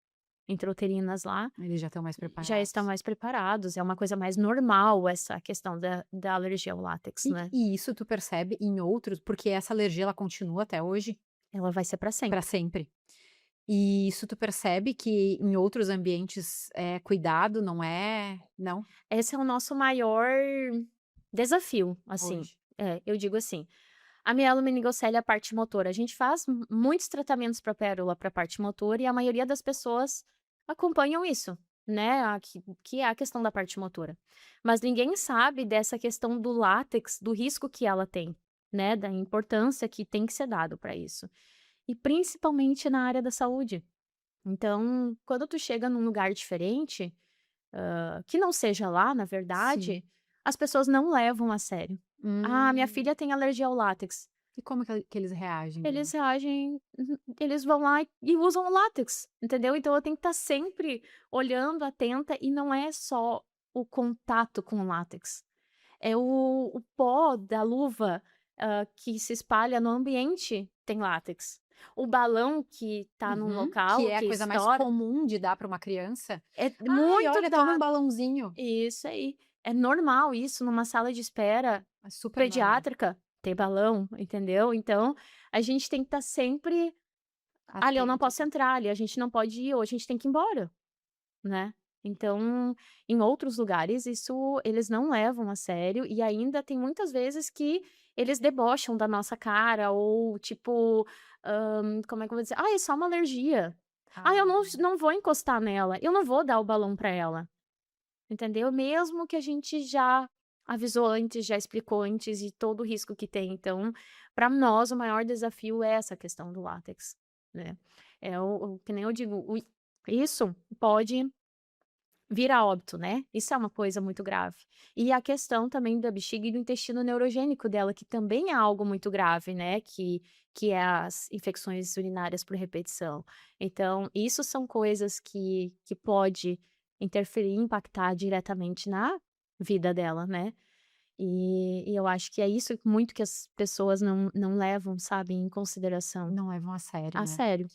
S2: intrauterinas lá,
S1: Eles já estão mais
S2: já estão
S1: preparados.
S2: mais preparados, é uma coisa mais normal essa questão da alergia ao látex, né.
S1: E isso tu percebe em outros porque essa alergia ela continua até hoje?
S2: Ela vai ser para
S1: Pra
S2: sempre.
S1: sempre? E isso tu percebe que em outros ambientes é cuidado, não é não?
S2: Esse é o nosso maior desafio, assim.
S1: Hoje.
S2: Eu digo assim, a mielomeningocele é a parte motora, a gente faz muitos tratamentos para pérola, para parte motora, e a maioria das pessoas acompanham isso, né, que é a questão da parte motora. Mas ninguém sabe dessa questão do látex, do risco que ela tem, né, da importância que tem que ser dado para isso. E principalmente na área da saúde. Então, quando tu chega num lugar diferente, que não seja lá, na
S1: Sim.
S2: verdade, as pessoas não levam a sério. "Ah, minha
S1: Hum.
S2: filha tem alergia ao látex".
S1: E como que eles reagem, Bruna?
S2: Eles reagem, eles vão lá e usam o látex, entendeu? Então eu tenho que estar sempre olhando, atenta, e não é só o contato com o látex, é o pó da luva, que se espalha no ambiente tem látex. O balão que tá num
S1: Uhum. Que
S2: local,
S1: é a
S2: que
S1: coisa mais
S2: estoura,
S1: comum de dar para uma criança.
S2: é
S1: "Ai,
S2: muito
S1: olha, toma um
S2: dado.
S1: balãozinho".
S2: Isso aí. É normal isso numa sala de espera
S1: É super normal.
S2: pediátrica, ter balão, entendeu? Então, a gente tem que estar sempre: "Ali eu não
S1: Atento.
S2: posso entrar, ali a gente não pode ir, ou a gente tem que ir embora", né. Então, em outros lugares isso eles não levam a sério, e ainda tem muitas vezes que eles debocham da nossa cara ou tipo, como é que eu vou dizer? "Ah, é só uma alergia. Ah, eu
S1: Ah,
S2: não vou encostar nela, eu não vou dar o balão pra ela". Entendeu? Mesmo que a gente já avisou antes, já explicou antes e todo o risco que tem. Então, para nós, o maior desafio é essa questão do látex, né. É o que nem eu digo, isso pode vir a óbito, né, isso é uma coisa muito grave. E a questão também da bexiga e do intestino neurogênico dela, que também é algo muito grave, né, que é as infecções urinárias por repetição. Então, isso são coisas que pode interferir, impactar diretamente na vida dela, né. E eu acho que é isso muito que as pessoas não levam, sabe, em consideração.
S1: não levam a sério,
S2: A
S1: né.
S2: sério.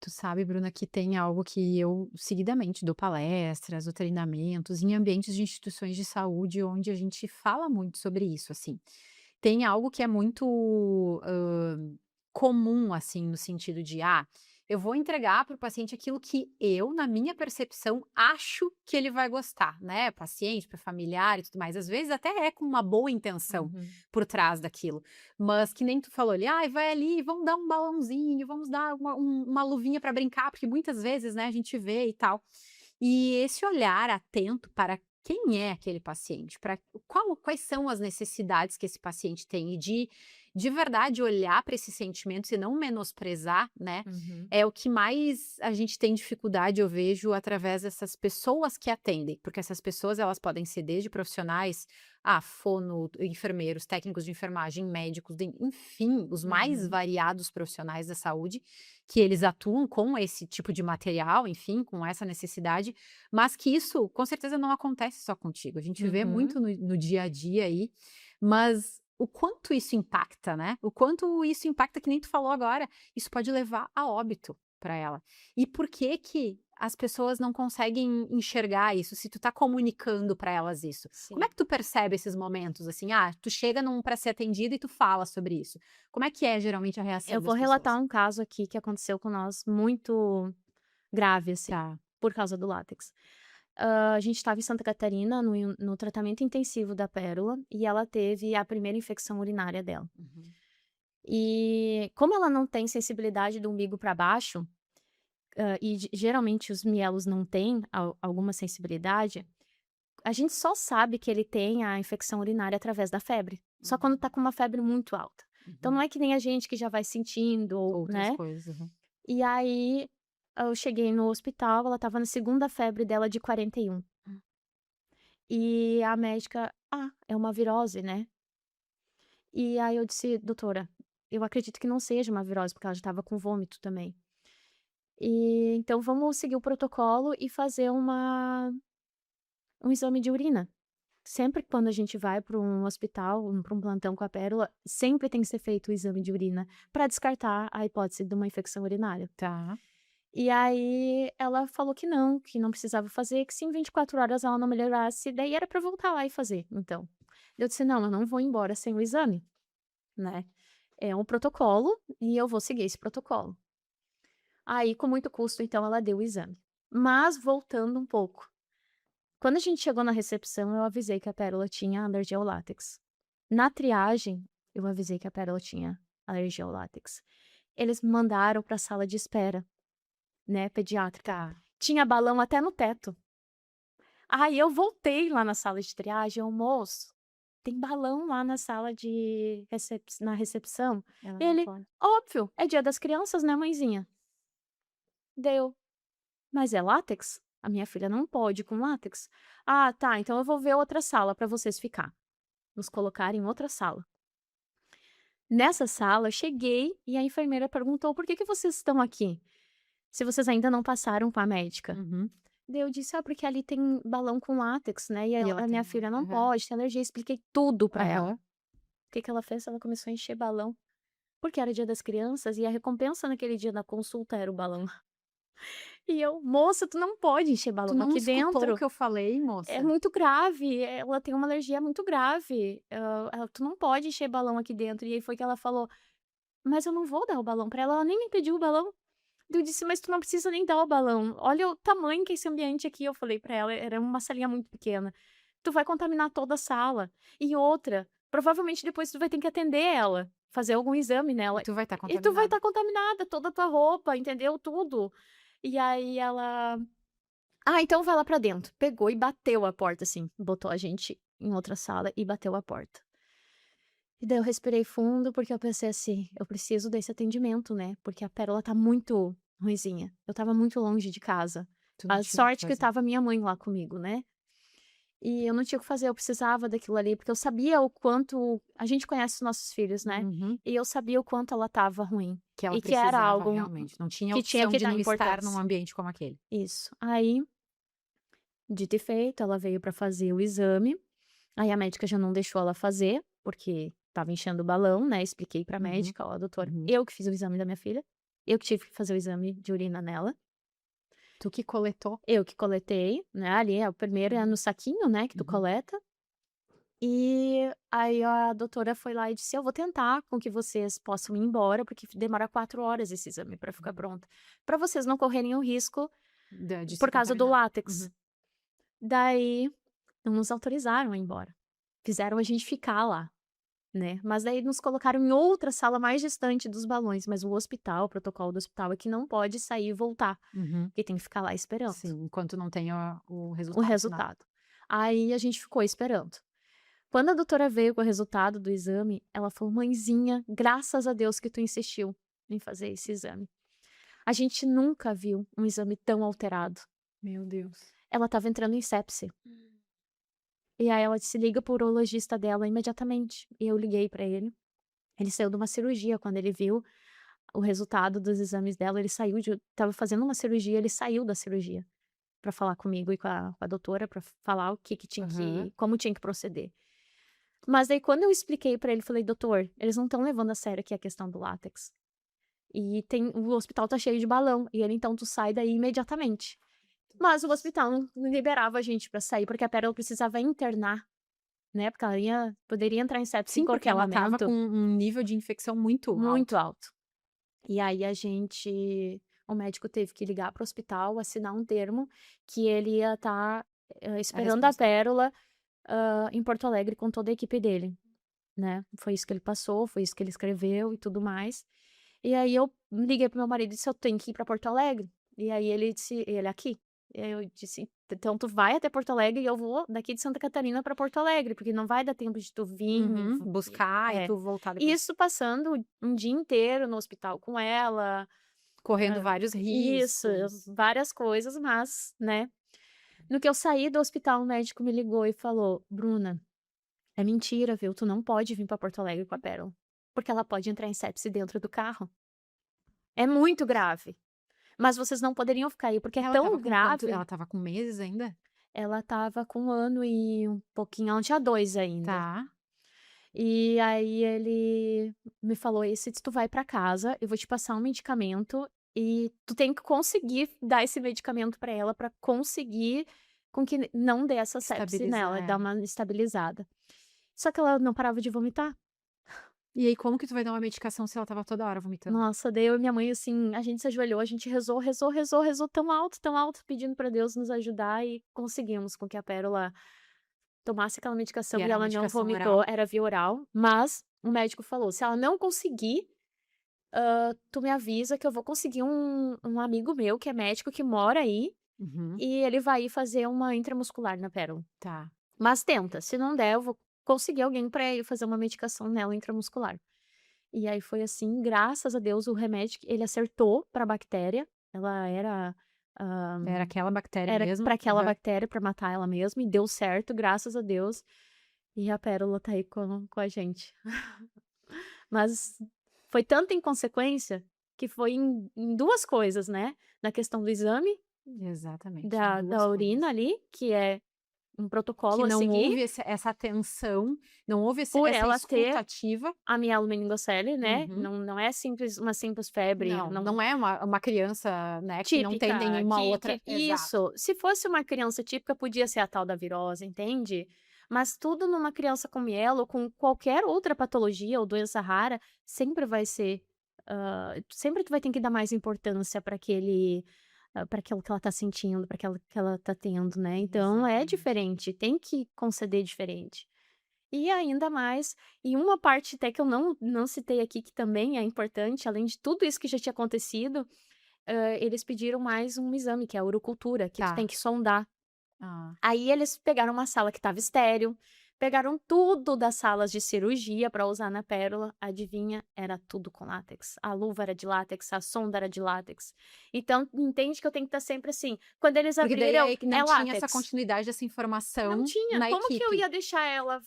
S1: Tu sabe, Bruna, que tem algo que eu seguidamente dou palestras ou treinamentos em ambientes de instituições de saúde, onde a gente fala muito sobre isso, assim. Tem algo que é muito, comum, assim, no sentido de, eu vou entregar para o paciente aquilo que eu, na minha percepção, acho que ele vai gostar, né, paciente, para familiar e tudo mais. Às vezes até é com uma boa intenção
S2: Uhum.
S1: por trás daquilo, mas que nem tu falou ali: "Ai, vai ali, vamos dar um balãozinho, vamos dar uma luvinha para brincar", porque muitas vezes, né, a gente vê e tal. E esse olhar atento para quem é aquele paciente, para quais são as necessidades que esse paciente tem e de verdade olhar para esses sentimentos e não menosprezar, né,
S2: Uhum.
S1: é o que mais a gente tem dificuldade, eu vejo, através dessas pessoas que atendem, porque essas pessoas elas podem ser desde profissionais, fono, enfermeiros, técnicos de enfermagem, médicos, enfim, os mais
S2: Uhum.
S1: variados profissionais da saúde, que eles atuam com esse tipo de material, enfim, com essa necessidade, mas que isso com certeza não acontece só contigo. A gente vê
S2: Uhum.
S1: muito no dia a dia aí, mas o quanto isso impacta, né? O quanto isso impacta, que nem tu falou agora, isso pode levar a óbito para ela. E por que que as pessoas não conseguem enxergar isso, se tu tá comunicando para elas isso? Como é
S2: Sim.
S1: que tu percebe esses momentos, assim? Tu chega num para ser atendido e tu fala sobre isso. Como é que é geralmente a reação
S2: Eu vou
S1: das pessoas?
S2: relatar um caso aqui que aconteceu com nós muito grave, assim,
S1: Tá.
S2: por causa do látex. A gente estava em Santa Catarina no tratamento intensivo da pérola e ela teve a primeira infecção urinária dela.
S1: Uhum.
S2: E como ela não tem sensibilidade do umbigo para baixo, e geralmente os mielos não têm alguma sensibilidade, a gente só sabe que ele tem a infecção urinária através da febre. Só quando tá
S1: Uhum.
S2: com uma febre muito alta. Então não
S1: Uhum.
S2: é que nem a gente que já vai sentindo, ou,
S1: Outras
S2: né?
S1: coisas, aham.
S2: E aí, eu cheguei no hospital, ela estava na segunda febre dela de 41. E a médica: "Ah, é uma virose, né?". E aí eu disse: "Doutora, eu acredito que não seja uma virose", porque ela já estava com vômito também. "E então vamos seguir o protocolo e fazer um exame de urina". Sempre quando a gente vai para um hospital, para um plantão com a pérola, sempre tem que ser feito o exame de urina para descartar a hipótese de uma infecção urinária.
S1: Tá.
S2: E aí ela falou que não precisava fazer, que se em 24 horas ela não melhorasse, daí era para voltar lá e fazer, então. Eu disse: "Não, eu não vou embora sem o exame, né. É um protocolo e eu vou seguir esse protocolo". Aí, com muito custo, então, ela deu o exame. Mas voltando um pouco, quando a gente chegou na recepção, eu avisei que a Pérola tinha alergia ao látex. Na triagem, eu avisei que a Pérola tinha alergia ao látex. Eles me mandaram para a sala de espera, né, pediátrica.
S1: Tá.
S2: Tinha balão até no teto. Aí eu voltei lá na sala de triagem: "Ô moço, tem balão lá na sala de na recepção?"
S1: Ela não
S2: Ele:
S1: pode.
S2: "Óbvio, é dia das crianças, né, mãezinha?" Deu. "Mas é látex? A minha filha não pode com látex." "Ah, tá, então eu vou ver outra sala para vocês ficar." Nos colocaram em outra sala. Nessa sala, eu cheguei e a enfermeira perguntou: "Por que que vocês estão aqui? Se vocês ainda não passaram com a médica?"
S1: Uhum.
S2: Daí eu disse: "Ah, porque ali tem balão com látex, né, e
S1: E ela
S2: a
S1: tem
S2: minha filha não
S1: aham.
S2: pode, tem alergia." Expliquei tudo pra ela.
S1: Aham.
S2: O que que ela fez? Ela começou a encher balão, porque era dia das crianças e a recompensa naquele dia da consulta era o balão. E eu: "Moça, tu não pode encher
S1: "Tu
S2: balão
S1: não
S2: aqui
S1: escutou o
S2: dentro.
S1: que eu falei,
S2: É
S1: moça?"
S2: muito grave, ela tem uma alergia muito grave, tu não pode encher balão aqui dentro." E aí foi que ela falou: "Mas eu não vou dar o balão pra ela, ela nem me pediu o balão." Daí eu disse: "Mas tu não precisa nem dar o balão, olha o tamanho que é esse ambiente aqui." Eu falei pra ela, era uma salinha muito pequena. "Tu vai contaminar toda a sala. E outra, provavelmente depois tu vai ter que atender ela, fazer algum exame
S1: "E
S2: nela,
S1: tu vai estar
S2: e tu vai
S1: contaminada."
S2: estar contaminada, toda a tua roupa, entendeu, tudo." E aí ela: "Ah, então vai lá pra dentro." Pegou e bateu a porta, assim, botou a gente em outra sala e bateu a porta. E daí eu respirei fundo, porque eu pensei assim: "Eu preciso desse atendimento, né, porque a Pérola tá muito ruinzinha." Eu estava muito longe de casa.
S1: Tu não
S2: A
S1: tinha o que
S2: sorte que
S1: fazer.
S2: estava minha mãe lá comigo, né. E eu não tinha o que fazer, eu precisava daquilo ali, porque eu sabia o quanto a gente conhece os nossos filhos, né,
S1: Uhum.
S2: e eu sabia o quanto ela estava ruim,
S1: Que ela
S2: e que era
S1: precisava
S2: algo
S1: realmente, não tinha
S2: que tinha
S1: opção
S2: que
S1: de
S2: dar
S1: não estar num
S2: importância.
S1: ambiente como aquele.
S2: Isso. Aí, dito e feito, ela veio pra fazer o exame, aí a médica já não deixou ela fazer, porque estava enchendo o balão, né, expliquei pra
S1: Uhum,
S2: médica: "Ó, doutora,
S1: uhum.
S2: eu que fiz o exame da minha filha, eu que tive que fazer o exame de urina nela,
S1: Tu que coletou.
S2: eu que coletei, né, ali o primeiro é
S1: Uhum,
S2: no saquinho, né, que tu
S1: uhum,
S2: coleta." E aí a doutora foi lá e disse: "Eu vou tentar com que vocês possam ir embora, porque demora 4 horas esse exame para ficar
S1: uhum.
S2: pronto, para vocês não correrem o risco
S1: De se
S2: por causa do
S1: contaminar.
S2: látex."
S1: Uhum.
S2: Daí não nos autorizaram a ir embora, fizeram a gente ficar lá, né, mas daí nos colocaram em outra sala mais distante dos balões, mas o protocolo do hospital é que não pode sair e voltar,
S1: Uhum.
S2: que tem que ficar lá esperando
S1: Sim, enquanto não tenha o
S2: o
S1: resultado final.
S2: resultado. Aí a gente ficou esperando. Quando a doutora veio com o resultado do exame, ela falou: "Mãezinha, graças a Deus que tu insistiu em fazer esse exame. A gente nunca viu um exame tão alterado."
S1: Meu Deus.
S2: Ela estava entrando em sepse. E aí ela disse: "Liga para o urologista dela imediatamente." E eu liguei para ele. Ele saiu de uma cirurgia, quando ele viu o resultado dos exames dela, ele saiu de estava fazendo uma cirurgia, ele saiu da cirurgia para falar comigo e com a doutora, para falar o que que tinha
S1: Aham.
S2: que como tinha que proceder. Mas daí quando eu expliquei pra ele, falei: "Doutor, eles não estão levando a sério aqui a questão do látex. E tem o hospital tá cheio de balão." E ele: "Então tu sai daí imediatamente." Mas o hospital não liberava a gente pra sair, porque a Pérola precisava internar, né, porque ela poderia entrar em sepse em
S1: Sim, porque
S2: qualquer
S1: ela estava com
S2: momento,
S1: um nível de infecção muito
S2: muito
S1: alto.
S2: alto. E aí o médico teve que ligar para o hospital, assinar um termo que ele ia estar,
S1: É
S2: esperando a
S1: responsável.
S2: Pérola, em Porto Alegre com toda a equipe dele. Né, foi isso que ele passou, foi isso que ele escreveu e tudo mais. E aí eu liguei pro meu marido e disse: "Eu tenho que ir pra Porto Alegre." E aí ele disse: "Ele aqui?" E aí eu disse: "Então tu vai até Porto Alegre e eu vou daqui de Santa Catarina pra Porto Alegre, porque não vai dar tempo de tu vir e
S1: Uhum. Buscar e
S2: é."
S1: tu voltar depois.
S2: Isso passando um dia inteiro no hospital com ela,
S1: Correndo vários
S2: isso,
S1: riscos.
S2: várias coisas, mas, né. No que eu saí do hospital, o médico me ligou e falou: "Bruna, é mentira, viu, tu não pode vir pra Porto Alegre com a Pérola, porque ela pode entrar em sepse dentro do carro. É muito grave, mas vocês não poderiam ficar aí, porque é
S1: Ela estava
S2: tão
S1: com quanto
S2: grave.
S1: ela estava com meses ainda?
S2: Ela estava com 1 ano e um pouquinho, ela não tinha 2 ainda.
S1: Tá.
S2: E aí ele me falou: "Esse tu vai pra casa, eu vou te passar um medicamento e tu tem que conseguir dar esse medicamento pra ela pra conseguir com que não dê essa sepse
S1: Estabilizar
S2: nela, dar
S1: ela.
S2: uma estabilizada". Só que ela não parava de vomitar.
S1: E aí como que tu vai dar uma medicação se ela estava toda hora vomitando?
S2: Nossa, daí eu e minha mãe, assim, a gente se ajoelhou, a gente rezou, rezou, rezou, rezou tão alto, pedindo pra Deus nos ajudar e conseguimos com que a Pérola tomasse aquela
S1: E
S2: medicação e
S1: era uma
S2: ela não
S1: medicação
S2: vomitou,
S1: oral?
S2: era via oral, mas o médico falou: "Se ela não conseguir, tu me avisa que eu vou conseguir um amigo meu que é médico que mora aí,
S1: Uhum.
S2: e ele vai ir fazer uma intramuscular na Pérola.
S1: Tá.
S2: Mas tenta, se não der eu vou conseguir alguém pra ir fazer uma medicação nela intramuscular". E aí foi assim, graças a Deus o remédio ele acertou pra bactéria, ela era,
S1: Era aquela bactéria
S2: era
S1: mesmo?
S2: pra aquela
S1: Aham.
S2: bactéria, pra matar ela mesmo, e deu certo, graças a Deus, e a Pérola tá aí com a gente. Mas foi tanta inconsequência, que foi em 2 coisas, né, na questão do exame
S1: Exatamente,
S2: da
S1: 2 coisas.
S2: urina ali, que é um protocolo
S1: Que
S2: a
S1: não
S2: seguir,
S1: houve essa atenção, não houve
S2: por
S1: essa
S2: ela
S1: escuta
S2: ter
S1: ativa.
S2: a mielomeningocele, né,
S1: Uhum.
S2: não é uma simples febre,
S1: Não,
S2: não
S1: não é uma criança, né, que não tem
S2: típica,
S1: nenhuma
S2: que
S1: outra exato.
S2: isso, se fosse uma criança típica, podia ser a tal da virose, entende? Mas tudo numa criança com mielo ou com qualquer outra patologia ou doença rara, sempre vai ser, sempre tu vai ter que dar mais importância para aquele para aquilo que ela tá sentindo, para aquilo que ela tá tendo, né, então é
S1: Exatamente.
S2: diferente, tem que conceder diferente. E ainda mais e uma parte até que eu não citei aqui, que também é importante, além de tudo isso que já tinha acontecido, eles pediram mais um exame, que é a urocultura, que tu tem
S1: Tá.
S2: que sondar.
S1: Ah.
S2: Aí eles pegaram uma sala que estava estéril, pegaram tudo das salas de cirurgia para usar na Pérola, adivinha? Era tudo com látex. A luva era de látex, a sonda era de látex. Então, entende que eu tenho que estar sempre assim, quando eles
S1: Porque daí
S2: abriram,
S1: aí que não
S2: é
S1: tinha essa
S2: látex.
S1: continuidade dessa
S2: Não
S1: informação
S2: tinha,
S1: na
S2: como que eu
S1: equipe.
S2: ia deixar ela,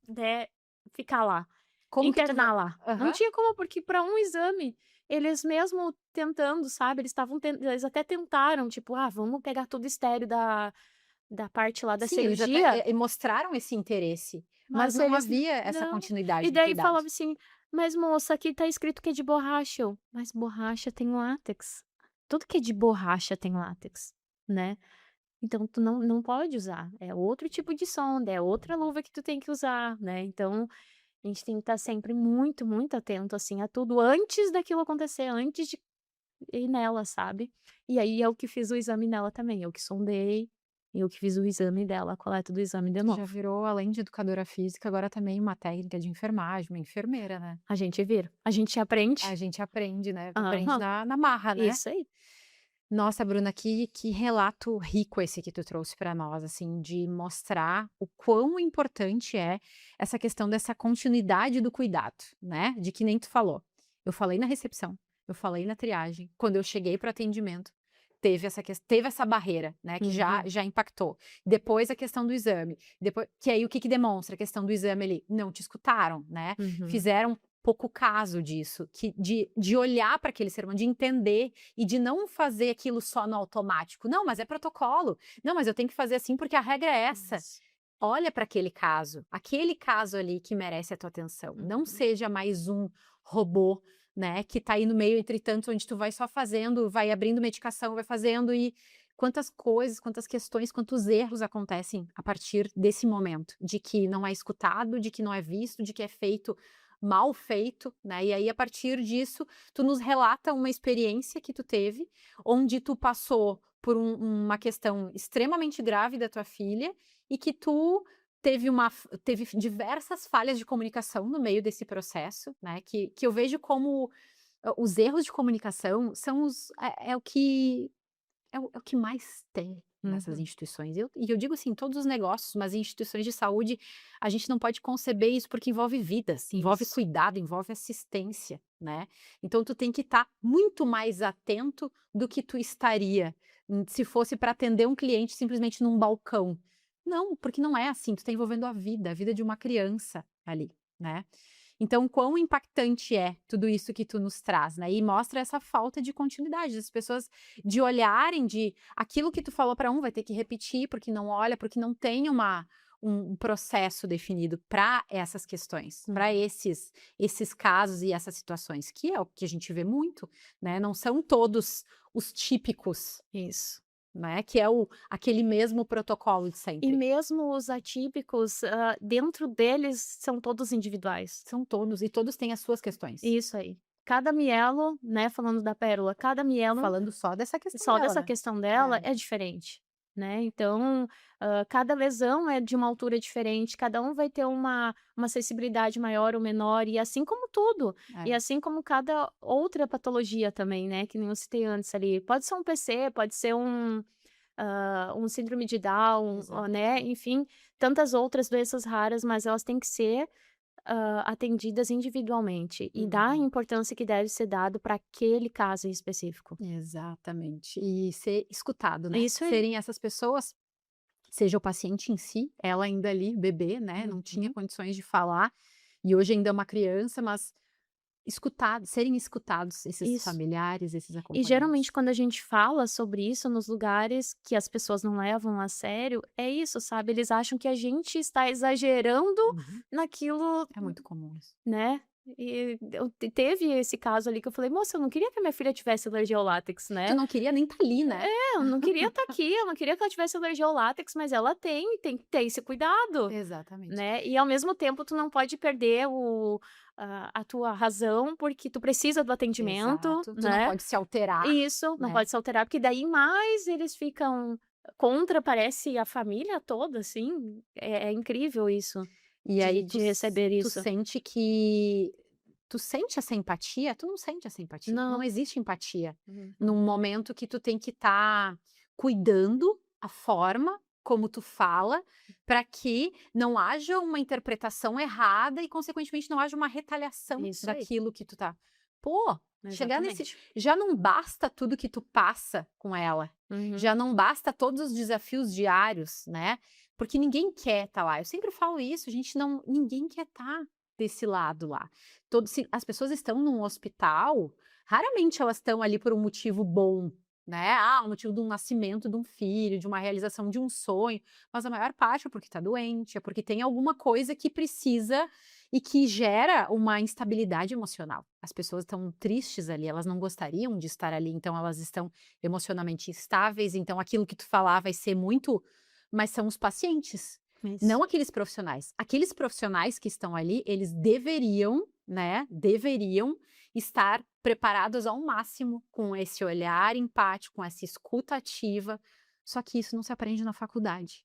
S2: né, ficar lá?
S1: Como que tu vai
S2: Internar lá. Não
S1: aham.
S2: tinha como, porque para um exame, eles mesmo tentando, sabe, eles até tentaram, tipo: "Ah, vamos pegar tudo estéril da parte lá da
S1: Sim, eles até,
S2: cirurgia",
S1: mostraram esse interesse, mas
S2: mas
S1: não
S2: eles
S1: havia essa
S2: não. E
S1: continuidade do
S2: daí
S1: cuidado.
S2: falava assim: "Mas moça, aqui tá escrito que é de borracha", eu: "Mas borracha tem látex. Tudo que é de borracha tem látex, né. Então tu não pode usar, é outro tipo de sonda, é outra luva que tu tem que usar, né". Então a gente tem que estar sempre muito, muito atento, assim, a tudo antes daquilo acontecer, antes de ir nela, sabe. E aí eu que fiz o exame nela também, eu que sondei, eu que fiz o exame dela, a coleta do exame de
S1: Tu já
S2: novo.
S1: virou, além de educadora física, agora também uma técnica de enfermagem, uma enfermeira, né.
S2: A gente vira, a gente aprende.
S1: A gente aprende, né, aprende
S2: Aham,
S1: na marra, né.
S2: isso aí.
S1: Nossa, Bruna, que relato rico esse que tu trouxe para nós, assim, de mostrar o quão importante é essa questão dessa continuidade do cuidado, né, de que nem tu falou. Eu falei na recepção, eu falei na triagem, quando eu cheguei para o atendimento, teve essa barreira, né, que já
S2: Uhum,
S1: já impactou. Depois a questão do exame, depois que aí o que que demonstra a questão do exame ali? Não te escutaram, né,
S2: uhum.
S1: fizeram pouco caso disso, que de olhar para aquele ser humano, de entender e de não fazer aquilo só no automático. "Não, mas é protocolo. Não, mas eu tenho que fazer assim, porque a regra é essa".
S2: Isso.
S1: Olha para aquele caso ali que merece a tua atenção. Não
S2: Uhum.
S1: seja mais um robô, né, que tá aí no meio entre tantos, onde tu vai só fazendo, vai abrindo medicação, vai fazendo e quantas coisas, quantas questões, quantos erros acontecem a partir desse momento, de que não é escutado, de que não é visto, de que é feito mal feito, né, e aí a partir disso, tu nos relata uma experiência que tu teve, onde tu passou por uma questão extremamente grave da tua filha, e que tu teve diversas falhas de comunicação no meio desse processo, né, que eu vejo como, os erros de comunicação são o que mais tem nessas
S2: Uhum.
S1: instituições. E eu digo assim, todos os negócios, mas em instituições de saúde, a gente não pode conceber isso, porque envolve vidas, envolve
S2: Isso.
S1: cuidado, envolve assistência, né. Então tu tem que estar muito mais atento do que tu estaria, se fosse para atender um cliente simplesmente num balcão. Não, porque não é assim, tu tá envolvendo a vida de uma criança ali, né. Então, quão impactante é tudo isso que tu nos traz, né, e mostra essa falta de continuidade, das pessoas de olharem, de aquilo que tu falou para um vai ter que repetir, porque não olha, porque não tem um processo definido para essas questões, para
S2: Uhum.
S1: esses casos e essas situações, que é o que a gente vê muito, né, não são todos os típicos,
S2: Isso.
S1: né, que é o aquele mesmo protocolo de
S2: E
S1: sempre.
S2: mesmo os atípicos, dentro deles são todos individuais.
S1: São todos e todos têm as suas questões.
S2: Isso aí. Cada mielo, né, falando da pérola, cada mielo,
S1: Falando só dessa questão
S2: só
S1: dela,
S2: dessa
S1: né.
S2: questão dela,
S1: É,
S2: é diferente, né. Então, cada lesão é de uma altura diferente, cada um vai ter uma sensibilidade maior ou menor, e assim como tudo. E
S1: é,
S2: assim como cada outra patologia também, né, que nem eu citei antes ali. Pode ser um PC, pode ser um síndrome de Down, ó,
S1: exato.
S2: né, enfim, tantas outras doenças raras, mas elas têm que ser, atendidas individualmente e dar a
S1: Uhum.
S2: importância que deve ser dado para aquele caso em específico.
S1: Exatamente. E ser escutado,
S2: É
S1: né.
S2: isso aí.
S1: Serem essas pessoas, seja o paciente em si, ela ainda ali bebê, né, não tinha
S2: Uhum.
S1: condições de falar, e hoje ainda é uma criança, mas serem escutados esses
S2: Isso.
S1: familiares, esses
S2: E geralmente
S1: acompanhantes.
S2: quando a gente fala sobre isso nos lugares que as pessoas não levam a sério, é isso, sabe, eles acham que a gente está exagerando
S1: Uhum.
S2: naquilo,
S1: É muito comum isso.
S2: né. E eu teve esse caso ali que eu falei: "Moça, eu não queria que a minha filha tivesse alergia ao látex,
S1: Tu
S2: né".
S1: não queria nem estar ali, né.
S2: Eu não queria estar aqui, eu não queria que ela tivesse alergia ao látex, mas ela tem, tem que ter esse cuidado,
S1: Exatamente.
S2: né. E ao mesmo tempo tu não pode perder a tua razão, porque tu precisa do atendimento,
S1: Exato. Tu não
S2: né.
S1: pode se alterar,
S2: Isso, não
S1: né.
S2: pode se alterar, porque daí mais eles ficam contra, parece, a família toda, assim. É incrível isso,
S1: E aí
S2: de receber
S1: tu
S2: isso.
S1: sente que tu sente essa empatia? Tu não sente essa empatia, não
S2: Não.
S1: existe empatia
S2: Uhum.
S1: num momento que tu tem que estar cuidando a forma como tu fala, para que não haja uma interpretação errada e consequentemente não haja uma retaliação
S2: Isso aí,
S1: daquilo que tu tá pô, chegar nesse
S2: exatamente.
S1: já não basta tudo que tu passa com ela,
S2: Uhum.
S1: já não basta todos os desafios diários, né, porque ninguém quer estar lá. Eu sempre falo isso, a gente não ninguém quer estar desse lado lá. Todos se as pessoas estão num hospital, raramente elas estão ali por um motivo bom, né, o motivo de um nascimento de um filho, de uma realização de um sonho, mas a maior parte é porque está doente, é porque tem alguma coisa que precisa e que gera uma instabilidade emocional. As pessoas estão tristes ali, elas não gostariam de estar ali, então elas estão emocionalmente instáveis, então aquilo que tu falar vai ser muito mas são os pacientes,
S2: Isso.
S1: não aqueles profissionais. Aqueles profissionais que estão ali, eles deveriam, né, deveriam estar preparados ao máximo com esse olhar empático, com essa escuta ativa, só que isso não se aprende na faculdade.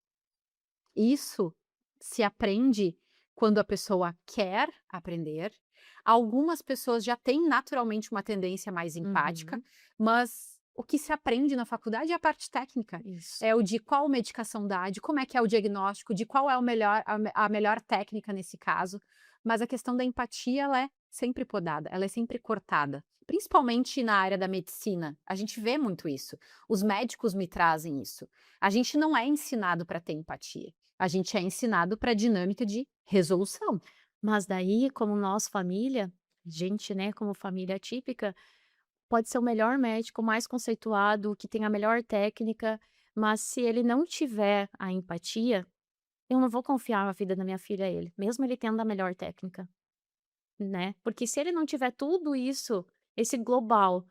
S1: Isso se aprende quando a pessoa quer aprender. Algumas pessoas já têm naturalmente uma tendência mais empática,
S2: Uhum.
S1: mas o que se aprende na faculdade é a parte técnica.
S2: Isso.
S1: É o de qual medicação dar, de como é que é o diagnóstico, de qual é o melhor, a melhor técnica nesse caso. Mas a questão da empatia, ela é sempre podada, ela é sempre cortada. Principalmente na área da medicina, a gente vê muito isso. Os médicos me trazem isso. A gente não é ensinado para ter empatia. A gente é ensinado para a dinâmica de resolução.
S2: Mas daí, como nós família, gente, né, como família típica, pode ser o melhor médico, o mais conceituado, que tem a melhor técnica, mas se ele não tiver a empatia, eu não vou confiar a vida da minha filha a ele, mesmo ele tendo a melhor técnica, né. Porque se ele não tiver tudo isso, esse global,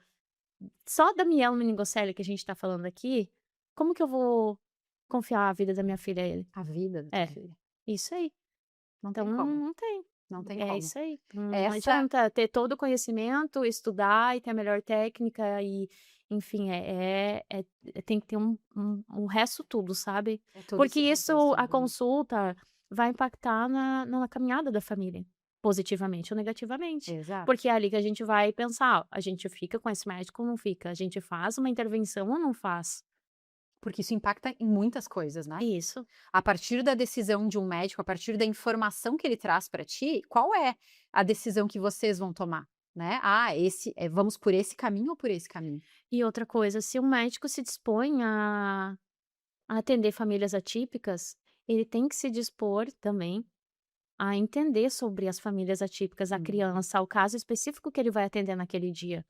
S2: só da mielomeningocele que a gente tá falando aqui, como que eu vou confiar a vida da minha filha a ele?
S1: A vida da tua
S2: É,
S1: filha.
S2: isso aí.
S1: Não
S2: Então
S1: tem como,
S2: não tem.
S1: não tem
S2: É
S1: como.
S2: isso aí. Não
S1: Essa
S2: adianta ter todo o conhecimento, estudar e ter a melhor técnica e, enfim, tem que ter o resto tudo, sabe.
S1: é todo
S2: Porque
S1: esse
S2: isso,
S1: contexto
S2: a
S1: envolvido.
S2: consulta vai impactar na caminhada da família, positivamente ou negativamente.
S1: Exato.
S2: Porque é ali que a gente vai pensar: "Ó, a gente fica com esse médico ou não fica? A gente faz uma intervenção ou não faz?".
S1: Porque isso impacta em muitas coisas, né?
S2: Isso.
S1: A partir da decisão de um médico, a partir da informação que ele traz para ti, qual é a decisão que vocês vão tomar, né? Vamos por esse caminho ou por esse caminho?
S2: E outra coisa, se um médico se dispõe a atender famílias atípicas, ele tem que se dispor também a entender sobre as famílias atípicas, a
S1: Uhum.
S2: criança, o caso específico que ele vai atender naquele dia.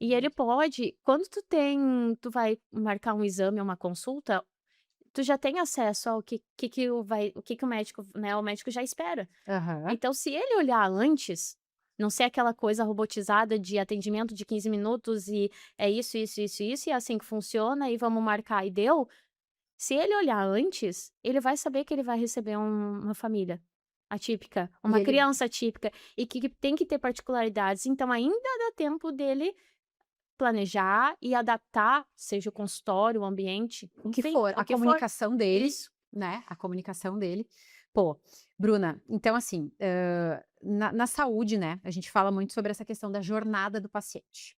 S2: E ele
S1: Exatamente.
S2: pode quando tu vai marcar um exame ou uma consulta, tu já tem acesso ao que o médico, né, o médico já espera.
S1: Aham.
S2: Então se ele olhar antes, não ser aquela coisa robotizada de atendimento de 15 minutos e é isso, isso, isso, isso, e é assim que funciona e vamos marcar e deu, se ele olhar antes, ele vai saber que ele vai receber uma família atípica,
S1: E
S2: uma
S1: ele
S2: criança atípica e que tem que ter particularidades, então ainda dá tempo dele planejar e adaptar, seja o consultório, o ambiente,
S1: o que
S2: enfim,
S1: for,
S2: o
S1: a
S2: que for.
S1: comunicação dele,
S2: Isso.
S1: né, a comunicação dele. Pô, Bruna, então assim, na saúde, né, a gente fala muito sobre essa questão da jornada do paciente.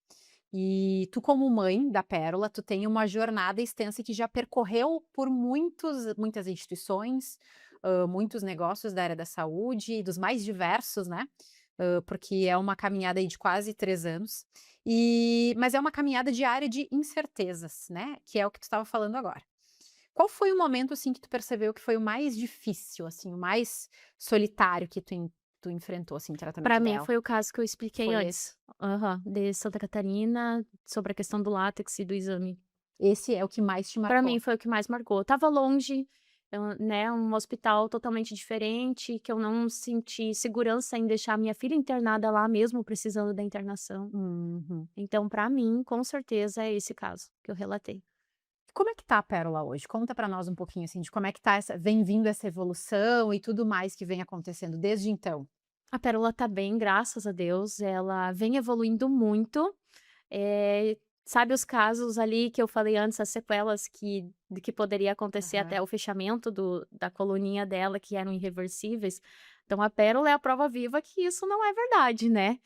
S1: E tu como mãe da Pérola, tu tem uma jornada extensa que já percorreu por muitas instituições, muitos negócios da área da saúde, dos mais diversos, né, porque é uma caminhada aí de quase 3 anos, mas é uma caminhada diária de incertezas, né, que é o que tu estava falando agora. Qual foi o momento, assim, que tu percebeu que foi o mais difícil, assim, o mais solitário que tu enfrentou, assim, no
S2: Pra
S1: tratamento
S2: mim
S1: dela?
S2: foi o caso que eu expliquei
S1: Foi esse?
S2: antes. Aham, de Santa Catarina, sobre a questão do látex e do exame.
S1: Esse é o que mais te
S2: Pra mim
S1: marcou?
S2: foi o que mais marcou. Eu estava longe, né, um hospital totalmente diferente, que eu não senti segurança em deixar minha filha internada lá mesmo precisando da internação.
S1: Uhum.
S2: Então pra mim, com certeza, é esse caso que eu relatei.
S1: Como é que tá a Pérola hoje? Conta pra nós um pouquinho, assim, de como é que tá vem vindo essa evolução e tudo mais que vem acontecendo desde então.
S2: A Pérola tá bem, graças a Deus, ela vem evoluindo muito. Sabe os casos ali que eu falei antes, as sequelas que poderia acontecer
S1: Aham.
S2: até o fechamento da coluninha dela, que eram irreversíveis. Então a pérola é a prova viva que isso não é verdade, né.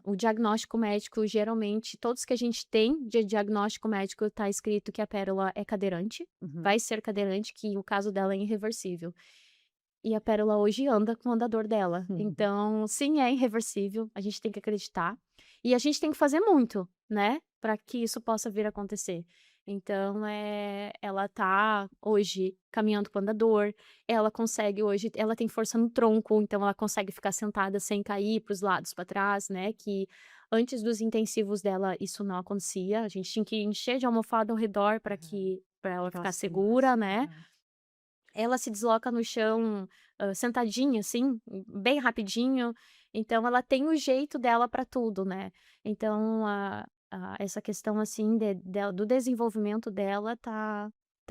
S2: O diagnóstico médico, geralmente, todos que a gente tem de diagnóstico médico, tá escrito que a pérola é cadeirante,
S1: Uhum.
S2: vai ser cadeirante, que o caso dela é irreversível. E a pérola hoje anda com o andador dela.
S1: Uhum.
S2: Então, sim, é irreversível, a gente tem que acreditar. E a gente tem que fazer muito, né, para que isso possa vir a acontecer. Então, ela tá hoje caminhando com o andador, ela consegue hoje ela tem força no tronco, então ela consegue ficar sentada sem cair para os lados, para trás, né, que antes dos intensivos dela isso não acontecia, a gente tinha que encher de almofada ao redor
S1: Aham.
S2: para ela
S1: Pra que ela
S2: ficar
S1: segurasse.
S2: segura, né.
S1: Aham.
S2: Ela se desloca no chão, sentadinha, assim, bem rapidinho, então ela tem o jeito dela para tudo, né. Então essa questão, assim, do desenvolvimento dela tá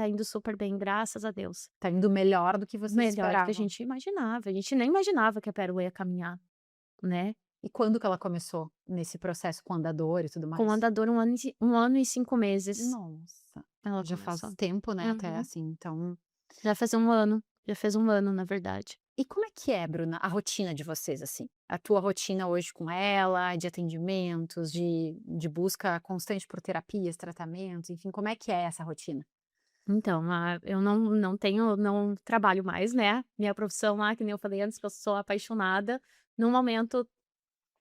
S2: indo super bem, graças a Deus.
S1: Tá indo melhor do que vocês
S2: Melhor do que a
S1: esperavam.
S2: gente imaginava, a gente nem imaginava que a pérola ia caminhar, né.
S1: E quando que ela começou nesse processo com andador e tudo
S2: Com o
S1: mais?
S2: andador 1 ano e 5 meses,
S1: Nossa,
S2: ela
S1: já faz
S2: começou.
S1: tempo, né, até
S2: Uhum.
S1: assim, então
S2: Já fez 1 ano, na verdade.
S1: e como é que é, Bruna, a rotina de vocês, assim? A tua rotina hoje com ela, de atendimentos, de busca constante por terapias, tratamentos, enfim, como é que é essa rotina?
S2: Então, eu não trabalho mais, né, minha profissão lá, que nem eu falei antes, que eu sou apaixonada, no momento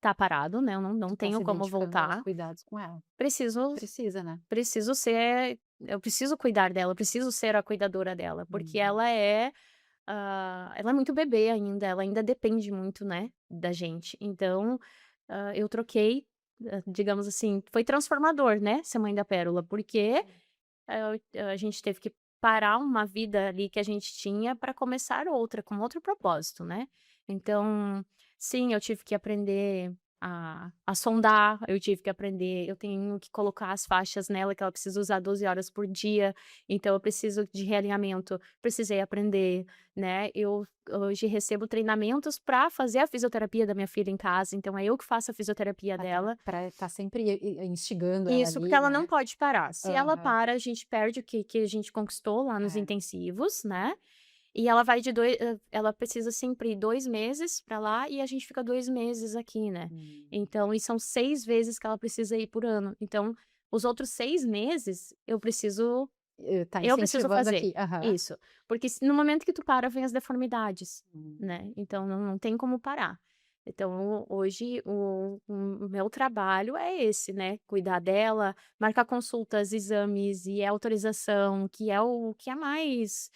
S2: tá parado, né, eu não
S1: Tu tá
S2: tenho
S1: se
S2: como
S1: dedicando aos
S2: voltar.
S1: cuidados com ela?
S2: Preciso
S1: Precisa, né?
S2: preciso ser eu preciso cuidar dela, eu preciso ser a cuidadora dela, porque
S1: Uhum.
S2: ela é muito bebê ainda, ela ainda depende muito, né, da gente. Então, eu troquei, digamos assim, foi transformador, né, ser mãe da Pérola, porque a gente teve que parar uma vida ali que a gente tinha para começar outra, com outro propósito, né. Então, sim, eu tive que aprender a sondar, eu tive que aprender eu tenho que colocar as faixas nela que ela precisa usar 12 horas por dia, então eu preciso de realinhamento, precisei aprender, né. Eu hoje recebo treinamentos para fazer a fisioterapia da minha filha em casa, então é eu que faço a fisioterapia dela.
S1: Pra estar sempre instigando ela
S2: Isso, porque
S1: ali,
S2: ela não
S1: né?
S2: pode parar. Se ela
S1: Aham.
S2: para, a gente perde o que a gente conquistou lá nos
S1: É.
S2: intensivos, né. E ela vai ela precisa sempre ir 2 meses pra lá e a gente fica 2 meses aqui, né.
S1: Hum.
S2: Então e são 6 vezes que ela precisa ir por ano. Então, os outros 6 meses
S1: Tá
S2: eu preciso
S1: incentivando
S2: fazer.
S1: aqui. Aham.
S2: Isso. Porque se no momento que tu para, vem as deformidades,
S1: Hum.
S2: né, então não tem como parar. Então hoje o meu trabalho é esse, né, cuidar dela, marcar consultas, exames e autorização, que é o que é mais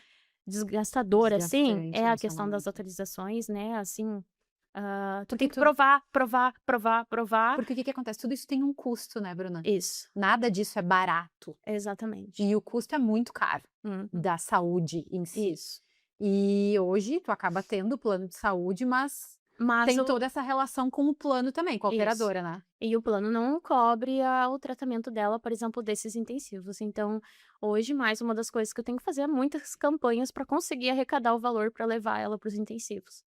S2: desgastador, assim,
S1: Desgastante
S2: é a questão das
S1: emocionalmente.
S2: autorizações, né, assim, tu
S1: Porque
S2: tem que
S1: tu
S2: provar, provar, provar, provar.
S1: porque o que que acontece? Tudo isso tem um custo, né, Bruna?
S2: Isso,
S1: Nada disso é barato.
S2: exatamente.
S1: E o custo é muito caro,
S2: Uhum.
S1: da saúde em si.
S2: Isso.
S1: E hoje tu acaba tendo plano de saúde, mas
S2: Mas
S1: tem
S2: o
S1: toda essa relação com o plano também, com a
S2: Isso.
S1: operadora, né?
S2: E o plano não cobre o tratamento dela, por exemplo, desses intensivos. Então, hoje, mais uma das coisas que eu tenho que fazer é muitas campanhas para conseguir arrecadar o valor para levar ela para os intensivos,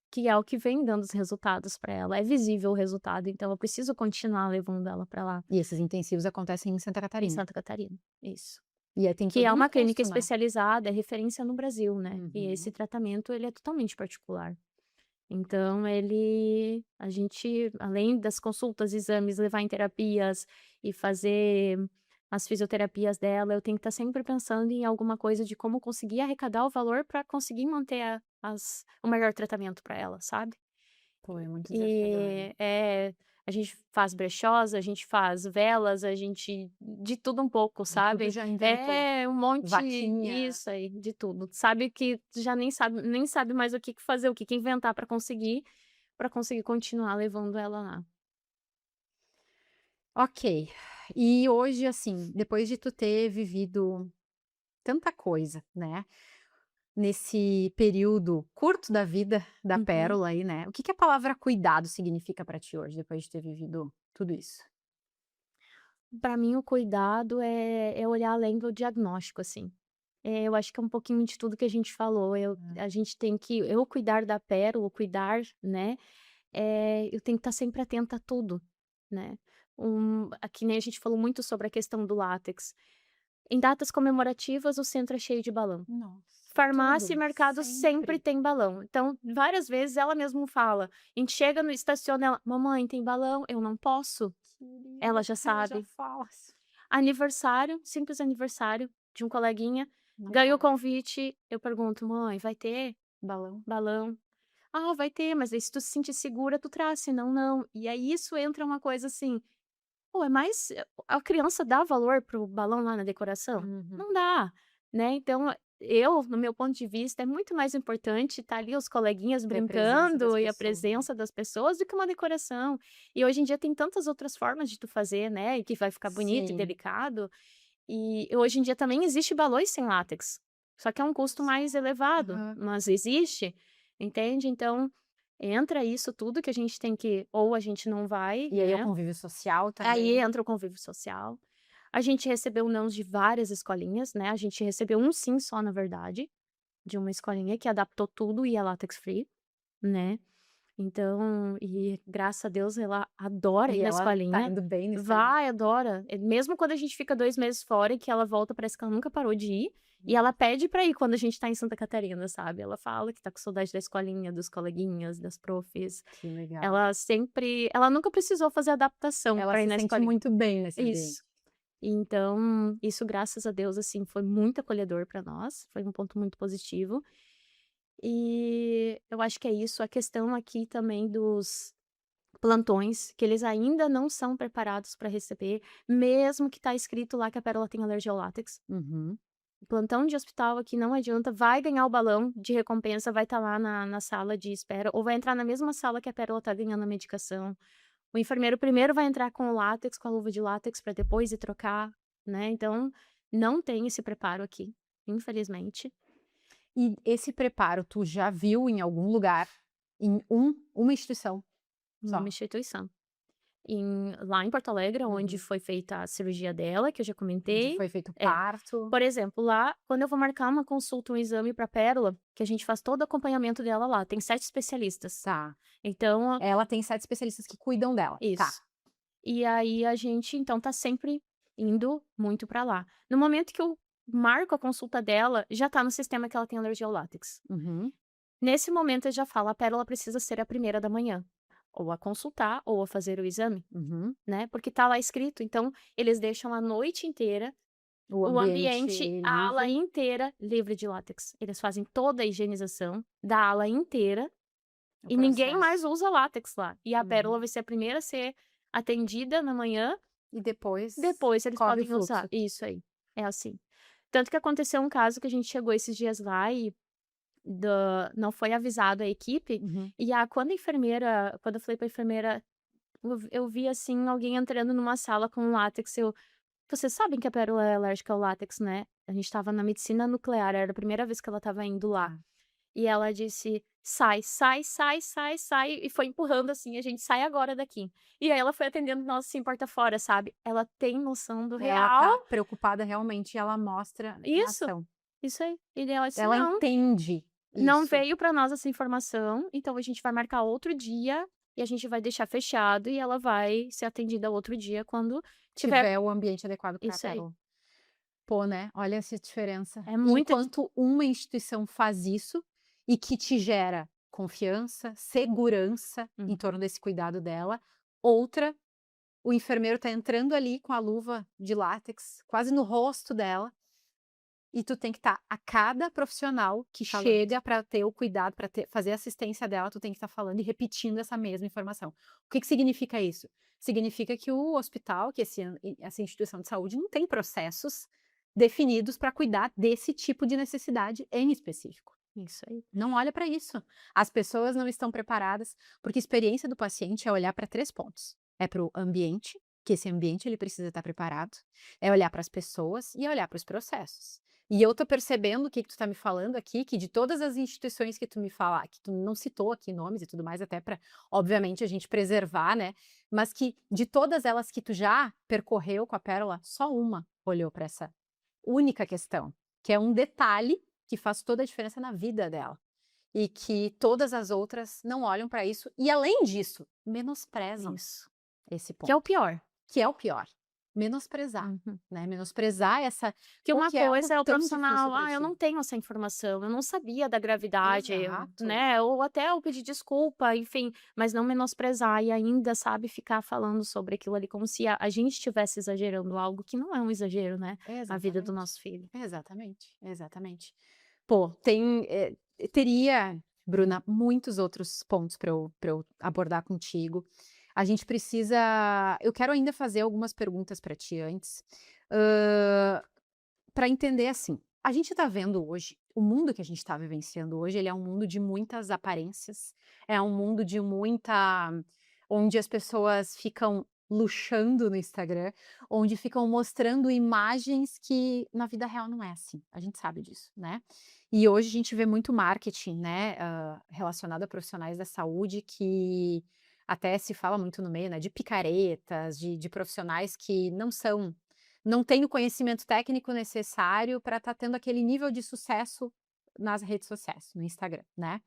S2: que é o que vem dando os resultados para ela. É visível o resultado, então eu preciso continuar levando ela para lá,
S1: E esses intensivos acontecem em Santa
S2: em
S1: Catarina.
S2: Santa Catarina. Isso.
S1: E aí tem
S2: Que é
S1: todo um
S2: uma clínica
S1: custo, né?
S2: especializada, é referência no Brasil, né? E esse
S1: Uhum.
S2: tratamento, ele é totalmente particular. Então a gente, além das consultas, exames, levar em terapias e fazer as fisioterapias dela, eu tenho que estar sempre pensando em alguma coisa de como conseguir arrecadar o valor para conseguir manter o melhor tratamento para ela, sabe?
S1: Pô, é muito desafiador, né?
S2: A gente faz brechós, a gente faz velas, a gente de tudo um pouco,
S1: De tudo
S2: sabe?
S1: já inventou.
S2: É um monte,
S1: Vaquinha.
S2: isso aí, de tudo. Sabe que tu já nem sabe mais o que que fazer, o que que inventar para conseguir continuar levando ela lá.
S1: Ok. E hoje, assim, depois de tu ter vivido tanta coisa, né, nesse período curto da vida da
S2: Uhum.
S1: Pérola aí, né, o que que a palavra cuidado significa pra ti hoje, depois de ter vivido tudo isso?
S2: Pra mim o cuidado é olhar além do diagnóstico, assim. Eu acho que é um pouquinho de tudo que a gente falou,
S1: Hum.
S2: a gente tem que eu cuidar da Pérola, cuidar, né, eu tenho que estar sempre atenta a tudo, né. Que nem a gente falou muito sobre a questão do látex. Em datas comemorativas, o centro é cheio de balão.
S1: Nossa,
S2: Farmácia e
S1: tudo,
S2: mercado sempre
S1: sempre.
S2: tem balão. Então, várias vezes ela mesmo fala, a gente chega no estaciona, ela: "Mamãe, tem balão?" Eu: "Não posso." Ela
S1: Querida,
S2: já
S1: ela já
S2: sabe.
S1: fala assim:
S2: Aniversário, simples aniversário de um coleguinha,
S1: "Não
S2: ganha o
S1: pode,
S2: convite, eu pergunto: "Mãe, vai ter
S1: balão".
S2: balão?" "Ah, vai ter, mas aí se tu se sentir segura, tu traz, senão não." E aí isso entra uma coisa assim, pô, é mais a criança dá valor para o balão lá na decoração?
S1: Uhum.
S2: Não dá, né, então eu, no meu ponto de vista, é muito mais importante estar ali os coleguinhas
S1: Ter a presença das
S2: brincando e a
S1: pessoas, né.
S2: presença das pessoas do que uma decoração. E hoje em dia tem tantas outras formas de tu fazer, né, e que vai ficar bonito e
S1: Sim.
S2: delicado. E hoje em dia também existe balões sem látex, só que é um custo mais elevado,
S1: Aham.
S2: mas existe, entende? Então, entra isso tudo que a gente tem que ou a gente não vai,
S1: E aí é o
S2: né,
S1: convívio social
S2: aí
S1: também.
S2: entra o convívio social. A gente recebeu nãos de várias escolinhas, né, a gente recebeu um sim só na verdade, de uma escolinha que adaptou tudo e é látex free, né. Então graças a Deus ela adora ir
S1: E
S2: na
S1: ela tá
S2: escolinha,
S1: indo bem na escolinha.
S2: vai, adora. Mesmo quando a gente fica 2 meses fora e que ela volta, parece que ela nunca parou de ir, e
S1: Nossa,
S2: ela pede pra ir quando a gente tá em Santa Catarina, sabe. Ela fala que tá com saudade da escolinha, dos coleguinhas, das profs.
S1: que legal.
S2: Ela nunca precisou fazer adaptação
S1: Ela
S2: pra ir
S1: se
S2: na
S1: sente
S2: escolinha.
S1: muito bem nesse
S2: Isso.
S1: ambiente.
S2: Então, isso graças a Deus, assim, foi muito acolhedor pra nós, foi um ponto muito positivo. E eu acho que é isso, a questão aqui também dos plantões, que eles ainda não são preparados para receber, mesmo que tá escrito lá que a Pérola tem alergia ao látex.
S1: Uhum.
S2: O plantão de hospital aqui não adianta, vai ganhar o balão de recompensa, vai estar lá na sala de espera, ou vai entrar na mesma sala que a Pérola tá ganhando a medicação. O enfermeiro primeiro vai entrar com o látex, com a luva de látex, para depois ir trocar, né, então não tem esse preparo aqui, infelizmente.
S1: E esse preparo tu já viu em algum lugar, em uma instituição
S2: Numa
S1: só?
S2: instituição. Lá em Porto Alegre, onde
S1: Uhum.
S2: foi feita a cirurgia dela, que eu já
S1: Onde
S2: comentei.
S1: foi feito o
S2: É.
S1: parto.
S2: Por exemplo, lá, quando eu vou marcar uma consulta, um exame pra Pérola, que a gente faz todo o acompanhamento dela lá, tem 7 especialistas.
S1: Tá.
S2: Então,
S1: Ela tem 7 especialistas que cuidam dela. Tá.
S2: isso. E aí a gente, então, tá sempre indo muito pra lá. No momento que eu marco a consulta dela, já tá no sistema que ela tem alergia ao látex.
S1: Uhum.
S2: Nesse momento eu já falo: "A Pérola precisa ser a primeira da manhã, ou a consultar ou a fazer o exame."
S1: Uhum.
S2: Né, porque tá lá escrito, então eles deixam a noite inteira,
S1: O
S2: o
S1: ambiente
S2: ambiente, a ala
S1: livre.
S2: inteira livre de látex. Eles fazem toda a higienização da ala inteira
S1: O
S2: e ninguém mais
S1: processo.
S2: usa látex lá. E a Pérola
S1: Uhum.
S2: vai ser a primeira a ser atendida na manhã,
S1: E depois
S2: depois eles
S1: corre o
S2: podem usar.
S1: fluxo.
S2: Isso aí, é assim. Tanto que aconteceu um caso que a gente chegou esses dias lá e não foi avisado a equipe,
S1: Uhum.
S2: e quando eu falei pra enfermeira, eu vi, assim, alguém entrando numa sala com látex, "Vocês sabem que a Pérola é alérgica ao látex, né?" A gente estava na medicina nuclear, era a primeira vez que ela estava indo lá.
S1: Tá.
S2: E ela disse: "Sai, sai, sai, sai, sai", e foi empurrando, assim, a gente: "Sai agora daqui". E aí ela foi atendendo nós, assim, porta fora, sabe. Ela tem noção do
S1: Ela
S2: real.
S1: tá preocupada realmente e ela mostra em
S2: Isso,
S1: ação.
S2: isso aí. E daí ela disse:
S1: Ela
S2: "Não,
S1: entende
S2: não
S1: isso.
S2: veio pra nós essa informação, então a gente vai marcar outro dia, e a gente vai deixar fechado, e ela vai ser atendida outro dia quando tiver".
S1: Tiver o ambiente adequado para a
S2: Isso aí.
S1: pérola. Pô, né, olha essa diferença.
S2: É
S1: E
S2: muita
S1: enquanto uma instituição faz isso, e que te gera confiança, segurança em
S2: Uhum.
S1: torno desse cuidado dela, outra, o enfermeiro tá entrando ali com a luva de látex, quase no rosto dela, e tu tem que estar a cada profissional que
S2: Falando.
S1: chega para ter o cuidado, para fazer a assistência dela, tu tem que estar falando e repetindo essa mesma informação. O que que significa isso? Significa que o hospital, que essa instituição de saúde não tem processos definidos para cuidar desse tipo de necessidade em específico.
S2: Isso aí.
S1: Não olha para isso. As pessoas não estão preparadas, porque a experiência do paciente é olhar para 3 pontos. É para o ambiente, que esse ambiente ele precisa estar preparado, é olhar para as pessoas e é olhar para os processos. E eu tô percebendo o que que tu tá me falando aqui, que de todas as instituições que tu me fala, que tu não citou aqui nomes e tudo mais, até para, obviamente, a gente preservar, né, mas que de todas elas que tu já percorreu com a Pérola, só uma olhou para essa única questão, que é um detalhe que faz toda a diferença na vida dela. E que todas as outras não olham para isso e, além disso, menosprezam
S2: Isso.
S1: esse
S2: Que é o
S1: ponto,
S2: pior.
S1: que é o pior. Menosprezar,
S2: Uhum.
S1: né, menosprezar essa
S2: Que uma
S1: porque é algo
S2: coisa é o
S1: tão difícil
S2: profissional:
S1: para
S2: "Ah, eu
S1: ti.
S2: não tenho essa informação, eu não sabia da gravidade",
S1: Exato.
S2: né, ou até eu pedir desculpa, enfim, mas não menosprezar e ainda, sabe, ficar falando sobre aquilo ali como se a gente estivesse exagerando algo que não é um exagerro, né, a vida do
S1: Exatamente.
S2: nosso filho.
S1: Exatamente, exatamente. Pô, teria, Bruna, muitos outros pontos para eu abordar contigo. A gente precisa eu quero ainda fazer algumas perguntas para ti antes, para entender, assim, a gente está vendo hoje, o mundo que a gente está vivenciando hoje, ele é um mundo de muitas aparências, é um mundo de muita onde as pessoas ficam luxando no Instagram, onde ficam mostrando imagens que na vida real não é assim, a gente sabe disso, né. E hoje a gente vê muito marketing, né, relacionado a profissionais da saúde que até se fala muito no meio, né, de picaretas, de profissionais que não tem o conhecimento técnico necessário para estar tendo aquele nível de sucesso nas redes sociais, no Instagram, né.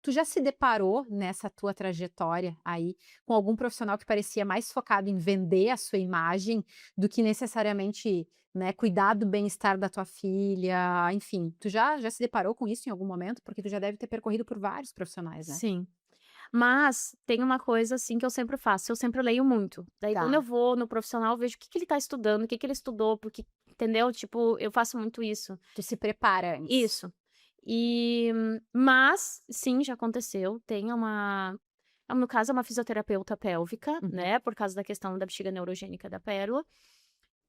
S1: Tu já se deparou nessa tua trajetória aí, com algum profissional que parecia mais focado em vender a sua imagem, do que necessariamente, né, cuidar do bem-estar da tua filha, enfim, tu já se deparou com isso em algum momento? Porque tu já deve ter percorrido por vários profissionais, né?
S2: Sim. Mas tem uma coisa, assim, que eu sempre faço, eu sempre leio muito. Daí quando eu
S1: Tá,
S2: vou no profissional, eu vejo o que que ele tá estudando, o que que ele estudou, porque entendeu? Tipo, eu faço muito isso.
S1: tu se prepara antes.
S2: Isso. Mas sim, já aconteceu, tem no caso é uma fisioterapeuta pélvica,
S1: Uhum.
S2: né, por causa da questão da bexiga neurogênica da pérola,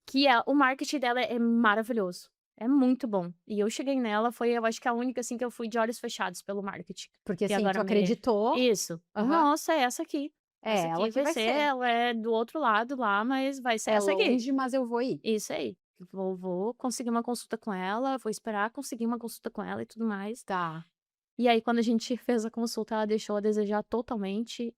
S2: que o marketing dela é maravilhoso, é muito bom. E eu cheguei nela, foi eu acho que a única, assim, que eu fui de olhos fechados pelo marketing.
S1: Porque,
S2: E
S1: assim, tu
S2: agora me
S1: acreditou.
S2: Isso.
S1: Aham.
S2: Nossa, é essa aqui. Essa
S1: É ela
S2: aqui
S1: que
S2: vai
S1: vai
S2: ser
S1: ser.
S2: ela é do outro lado lá, mas vai ser
S1: É
S2: essa aqui.
S1: longe, mas eu vou ir.
S2: Isso aí. Vou conseguir uma consulta com ela, vou esperar conseguir uma consulta com ela e tudo mais.
S1: Tá.
S2: E aí quando a gente fez a consulta, ela deixou a desejar totalmente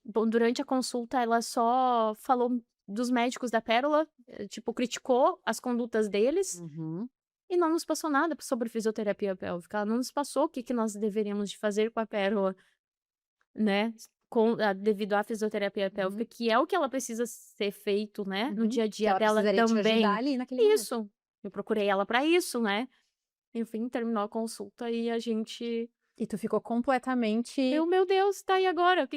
S2: bom, durante a consulta ela só falou dos médicos da Pérola, tipo, criticou as condutas deles
S1: Uhum.
S2: e não nos passou nada sobre fisioterapia pélvica. Ela não nos passou o que que nós deveríamos de fazer com a Pérola, né, devido à fisioterapia pélvica,
S1: Uhum.
S2: que é o que ela precisa ser feito, né, no
S1: Uhum.
S2: dia a
S1: Que
S2: dia
S1: ela
S2: dela
S1: precisaria te ajudar
S2: também.
S1: ali naquele momento.
S2: Isso, eu procurei ela para isso, né. Enfim, terminou a consulta e
S1: E tu ficou completamente.
S2: Meu Deus, tá, e agora?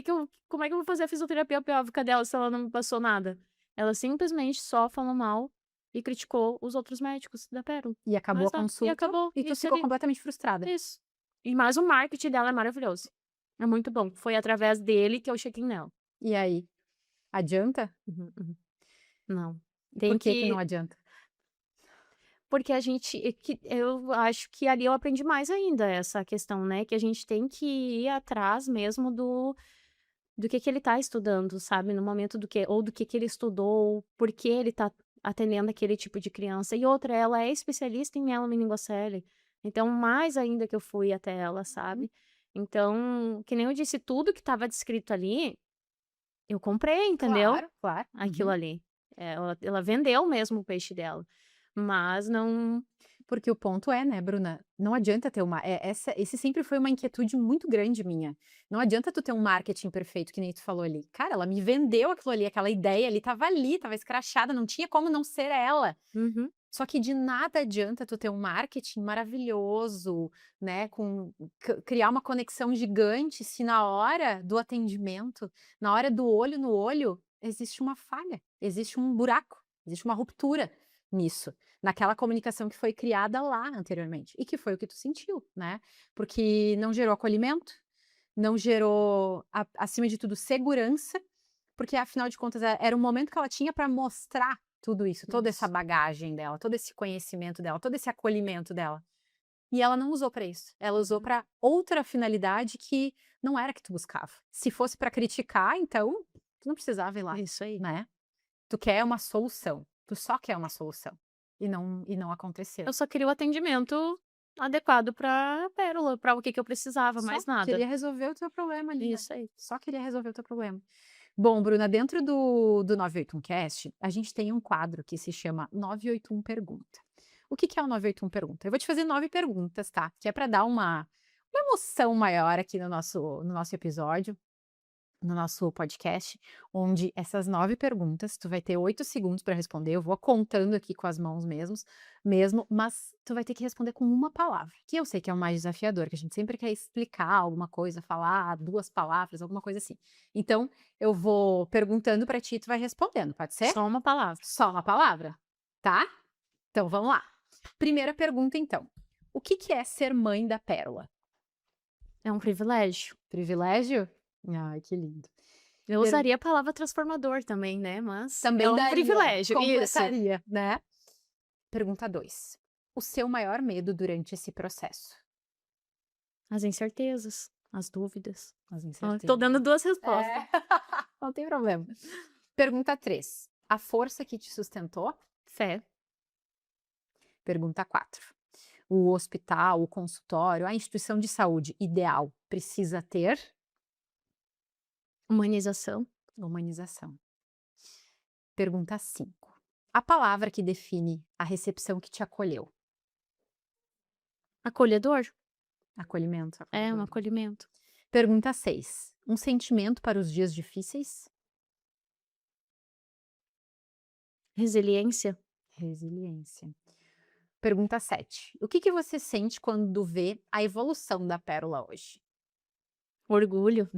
S2: Como é que eu vou fazer a fisioterapia pélvica dela se ela não me passou nada? Ela simplesmente só falou mal e criticou os outros médicos da Pérola,
S1: E acabou a
S2: mais nada. E
S1: consulta,
S2: acabou,
S1: e tu
S2: isso
S1: ficou
S2: ali,
S1: completamente frustrada.
S2: isso. Mas o marketing dela é maravilhoso, é muito bom. Foi através dele que eu cheguei nela.
S1: E aí, adianta?
S2: Uhum, uhum. Não,
S1: E
S2: tem
S1: por que que não
S2: que
S1: adianta?
S2: Porque a gente eu acho que ali eu aprendi mais ainda essa questão, né, que a gente tem que ir atrás mesmo do que ele tá estudando, sabe, no momento do que ele estudou, por que ele tá atendendo aquele tipo de criança. E outra, ela é especialista em mielomeningocele, então mais ainda que eu fui até ela,
S1: Uhum.
S2: sabe. Então, que nem eu disse, tudo que estava descrito ali, eu comprei, entendeu,
S1: Claro, claro.
S2: aquilo
S1: Uhum.
S2: ali. Ela vendeu mesmo o peixe dela, mas não.
S1: Porque o ponto é, né, Bruna, não adianta ter esse sempre foi uma inquietude muito grande minha. Não adianta tu ter um marketing perfeito, que nem tu falou ali. Cara, ela me vendeu aquilo ali, aquela ideia ali, estava escrachada, não tinha como não ser ela.
S2: Uhum.
S1: Só que de nada adianta tu ter um marketing maravilhoso, né, com criar uma conexão gigante, se na hora do atendimento, na hora do olho no olho, existe uma falha, existe um buraco, existe uma ruptura nisso, naquela comunicação que foi criada lá anteriormente, e que foi o que tu sentiu, né, porque não gerou acolhimento, não gerou, acima de tudo, segurança, porque afinal de contas era o momento que ela tinha para mostrar tudo isso, toda essa
S2: Isso.
S1: bagagem dela, todo esse conhecimento dela, todo esse acolhimento dela. E ela não usou para isso. Ela usou
S2: Uhum.
S1: para outra finalidade que não era a que tu buscava. Se fosse para criticar, então tu não precisava ir lá,
S2: Isso aí.
S1: né? Tu quer uma solução. Tu só quer uma solução. E não aconteceu.
S2: Eu só queria o atendimento adequado pra pérola, pra o que eu precisava,
S1: Só
S2: mais nada.
S1: queria resolver o teu problema ali, né?
S2: Isso aí.
S1: Só queria resolver o teu problema. Bom, Bruna, dentro do 981 Cast, a gente tem um quadro que se chama 981 Pergunta. O que que é o 981 Pergunta? Eu vou te fazer 9 perguntas, tá? Que é para dar uma emoção maior aqui no nosso episódio, no nosso podcast, onde essas 9 perguntas, tu vai ter 8 segundos para responder. Eu vou contando aqui com as mãos mesmo, mas tu vai ter que responder com uma palavra, que eu sei que é o mais desafiador, que a gente sempre quer explicar alguma coisa, falar 2 palavras, alguma coisa assim. Então, eu vou perguntando para ti e tu vai respondendo, pode ser?
S2: Só uma palavra.
S1: Só uma palavra, tá? Então vamos lá. Primeira pergunta então. O que que é ser mãe da Pérola?
S2: É um privilégio.
S1: Privilégio? Ai, que lindo.
S2: Eu
S1: Per
S2: usaria a palavra transformador também, né, mas é
S1: Também
S2: um
S1: daria,
S2: privilégio. Isso.
S1: completaria, né. Pergunta 2. O seu maior medo durante esse processo?
S2: As incertezas, as dúvidas.
S1: As
S2: Ó, tô dando
S1: incertezas.
S2: 2
S1: É,
S2: respostas.
S1: não tem problema. Pergunta 3. A força que te sustentou?
S2: Fé,
S1: Pergunta 4. O hospital, o consultório, a instituição de saúde ideal precisa ter?
S2: humanização,
S1: Humanização. Pergunta 5. A palavra que define a recepção que te acolheu?
S2: acolhedor.
S1: Acolhimento,
S2: É, um
S1: acolhedor.
S2: acolhimento.
S1: Pergunta 6. Um sentimento para os dias difíceis?
S2: Resiliência,
S1: Resiliência. Pergunta 7. O que que você sente quando vê a evolução da Pérola hoje?
S2: orgulho,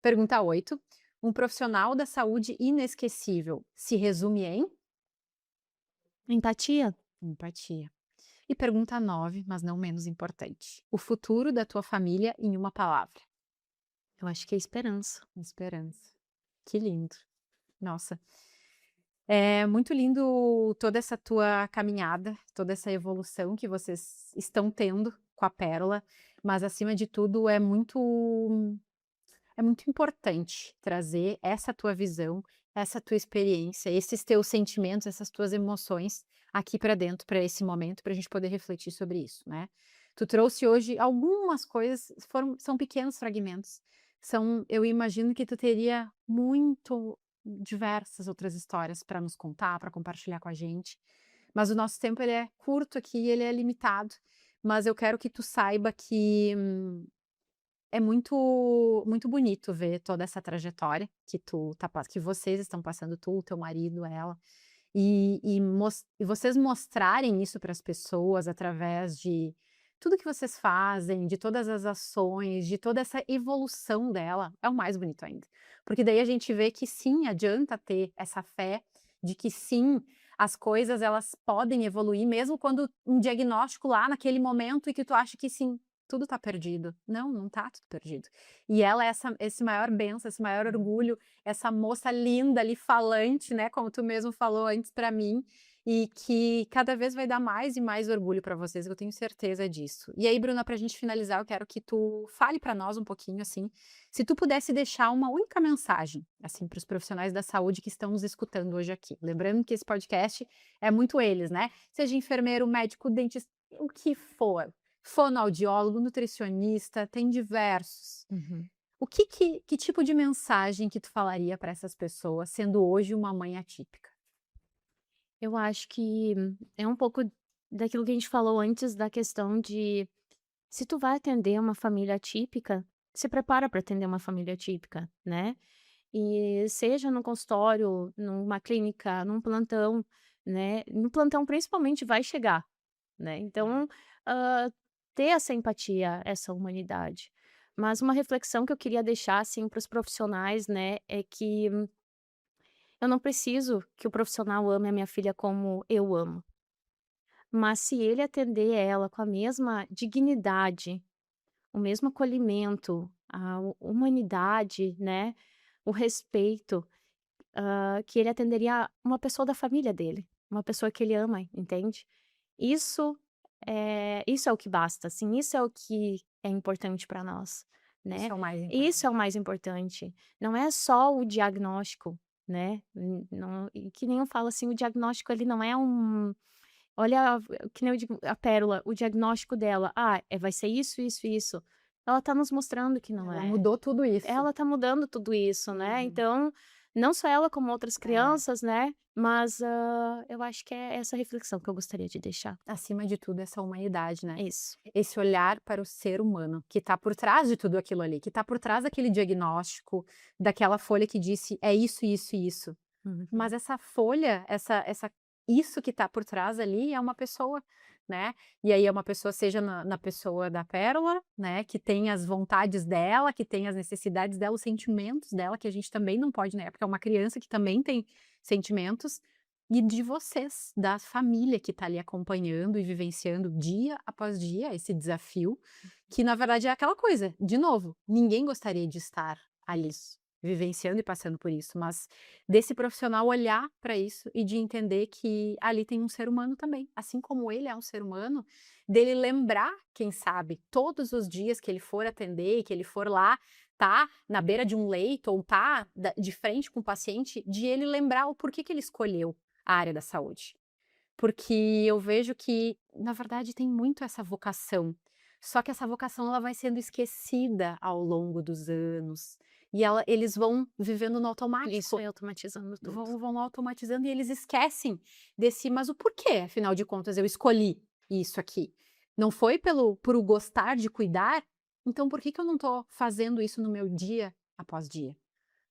S1: Pergunta 8. Um profissional da saúde inesquecível se resume em
S2: empatia,
S1: empatia. E pergunta 9, mas não menos importante. O futuro da tua família em uma palavra.
S2: eu acho que é esperança.
S1: Esperança. Que lindo. Nossa, é muito lindo toda essa tua caminhada, toda essa evolução que vocês estão tendo com a Pérola, mas acima de tudo é muito importante trazer essa tua visão, essa tua experiência, esses teus sentimentos, essas tuas emoções aqui para dentro, para esse momento, para a gente poder refletir sobre isso, né? Tu trouxe hoje algumas coisas, são pequenos fragmentos. Eu imagino que tu teria muito diversas outras histórias para nos contar, para compartilhar com a gente. Mas o nosso tempo ele é curto aqui, ele é limitado. Mas eu quero que tu saiba que é muito bonito ver toda essa trajetória que vocês estão passando, tu, o teu marido, ela, e vocês mostrarem isso para as pessoas através de tudo que vocês fazem, de todas as ações, de toda essa evolução dela, é o mais bonito ainda. Porque daí a gente vê que sim, adianta ter essa fé de que sim, as coisas elas podem evoluir, mesmo quando um diagnóstico lá naquele momento e que tu acha que sim, tudo tá perdido. Não, não tá tudo perdido. E ela é esse maior bênção, esse maior orgulho, essa moça linda ali falante, né, como tu mesmo falou antes para mim, e que cada vez vai dar mais e mais orgulho para vocês, eu tenho certeza disso. E aí, Bruna, para a gente finalizar, eu quero que tu fale para nós um pouquinho, assim, se tu pudesse deixar uma única mensagem, assim, para os profissionais da saúde que estão nos escutando hoje aqui. Lembrando que esse podcast é muito eles, né? Seja enfermeiro, médico, dentista, o que for. Fonoaudiólogo, nutricionista, tem diversos.
S2: Uhum.
S1: Que tipo de mensagem que tu falaria para essas pessoas, sendo hoje uma mãe atípica?
S2: Eu acho que é um pouco daquilo que a gente falou antes da questão de se tu vai atender uma família atípica, se prepara para atender uma família atípica, né? E seja no consultório, numa clínica, num plantão, né? No plantão principalmente vai chegar, né? Então, hã, ter essa empatia, essa humanidade. Mas uma reflexão que eu queria deixar, assim, para os profissionais, né, é que eu não preciso que o profissional ame a minha filha como eu amo, mas se ele atender ela com a mesma dignidade, o mesmo acolhimento, a humanidade, né, o respeito, que ele atenderia uma pessoa da família dele, uma pessoa que ele ama, entende? Isso isso é o que basta, assim, isso é o que é importante para nós,
S1: Isso
S2: né.
S1: é o mais
S2: Isso é
S1: importante.
S2: o mais importante, não é só o diagnóstico, né, não e que nem eu falo, assim, o diagnóstico ele não é um olha, que nem eu digo, a pérola, o diagnóstico dela: "Ah, vai ser isso, isso e isso". Ela tá nos mostrando que não
S1: Ela
S2: é.
S1: mudou tudo isso.
S2: Ela tá mudando tudo isso, né,
S1: Uhum.
S2: então, não só ela como outras
S1: É.
S2: crianças, né, mas, eu acho que é essa reflexão que eu gostaria de deixar.
S1: Acima de tudo, essa humanidade, né?
S2: Isso.
S1: Esse olhar para o ser humano, que está por trás de tudo aquilo ali, que está por trás daquele diagnóstico, daquela folha que disse: "É isso, isso e isso". Mas
S2: Uhum.
S1: essa folha, essa isso que está por trás ali é uma pessoa, né. E aí é uma pessoa, seja na pessoa da Pérola, né, que tem as vontades dela, que tem as necessidades dela, os sentimentos dela, que a gente também não pode negar, porque é uma criança que também tem sentimentos, e de vocês, da família que está ali acompanhando e vivenciando dia após dia esse desafio, que na verdade é aquela coisa, de novo, ninguém gostaria de estar ali,
S2: Isso.
S1: vivenciando e passando por isso, mas desse profissional olhar para isso e de entender que ali tem um ser humano também, assim como ele é um ser humano, dele lembrar, quem sabe, todos os dias que ele for atender, que ele for lá, tá na beira de um leito ou tá de frente com o paciente, de ele lembrar o porquê que ele escolheu a área da saúde. Porque eu vejo que, na verdade, tem muito essa vocação, só que essa vocação ela vai sendo esquecida ao longo dos anos, e eles vão vivendo no
S2: Isso,
S1: automático,
S2: é automatizando tudo.
S1: vão automatizando e eles esquecem desse: "Mas o porquê, afinal de contas, eu escolhi isso aqui? Não foi por o gostar de cuidar? Então por que que eu não estou fazendo isso no meu dia após dia?".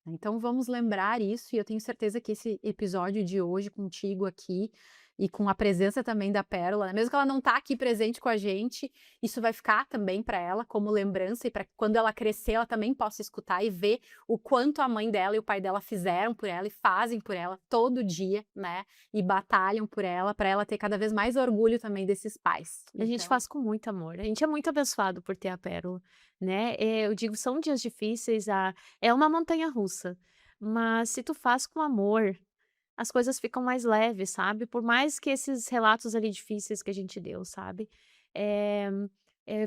S1: Então vamos lembrar isso, e eu tenho certeza que esse episódio de hoje contigo aqui, e com a presença também da Pérola, né, mesmo que ela não tá aqui presente com a gente, isso vai ficar também para ela como lembrança e para quando ela crescer ela também possa escutar e ver o quanto a mãe dela e o pai dela fizeram por ela e fazem por ela todo dia, né, e batalham por ela, para ela ter cada vez mais orgulho também desses pais.
S2: A gente
S1: Então
S2: faz com muito amor, a gente é muito abençoado por ter a pérola, né, eu digo, são dias difíceis, é uma montanha-russa, mas se tu faz com amor, as coisas ficam mais leves, sabe, por mais que esses relatos ali difíceis que a gente deu, sabe. Eh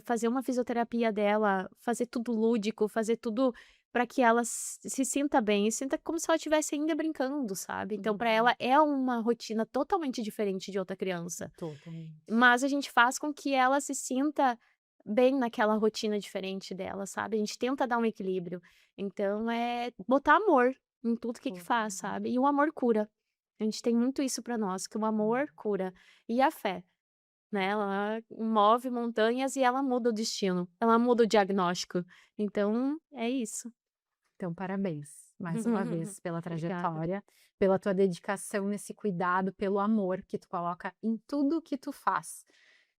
S2: fazer uma fisioterapia dela, fazer tudo lúdico, fazer tudo para que ela se sinta bem e sinta como se ela estivesse ainda brincando, sabe. Então para
S1: uhum,
S2: ela é uma rotina totalmente diferente de outra criança.
S1: totalmente.
S2: Mas a gente faz com que ela se sinta bem naquela rotina diferente dela, sabe. A gente tenta dar um equilíbrio. Então é botar amor em tudo que faz,
S1: Totalmente.
S2: sabe. E o amor cura. A gente tem muito isso pra nós, que o amor cura. E a fé, né, ela move montanhas e ela muda o destino, ela muda o diagnóstico. Então é isso.
S1: Então, parabéns, mais uma vez, pela
S2: Obrigada.
S1: trajetória, pela tua dedicação nesse cuidado, pelo amor que tu coloca em tudo que tu faz.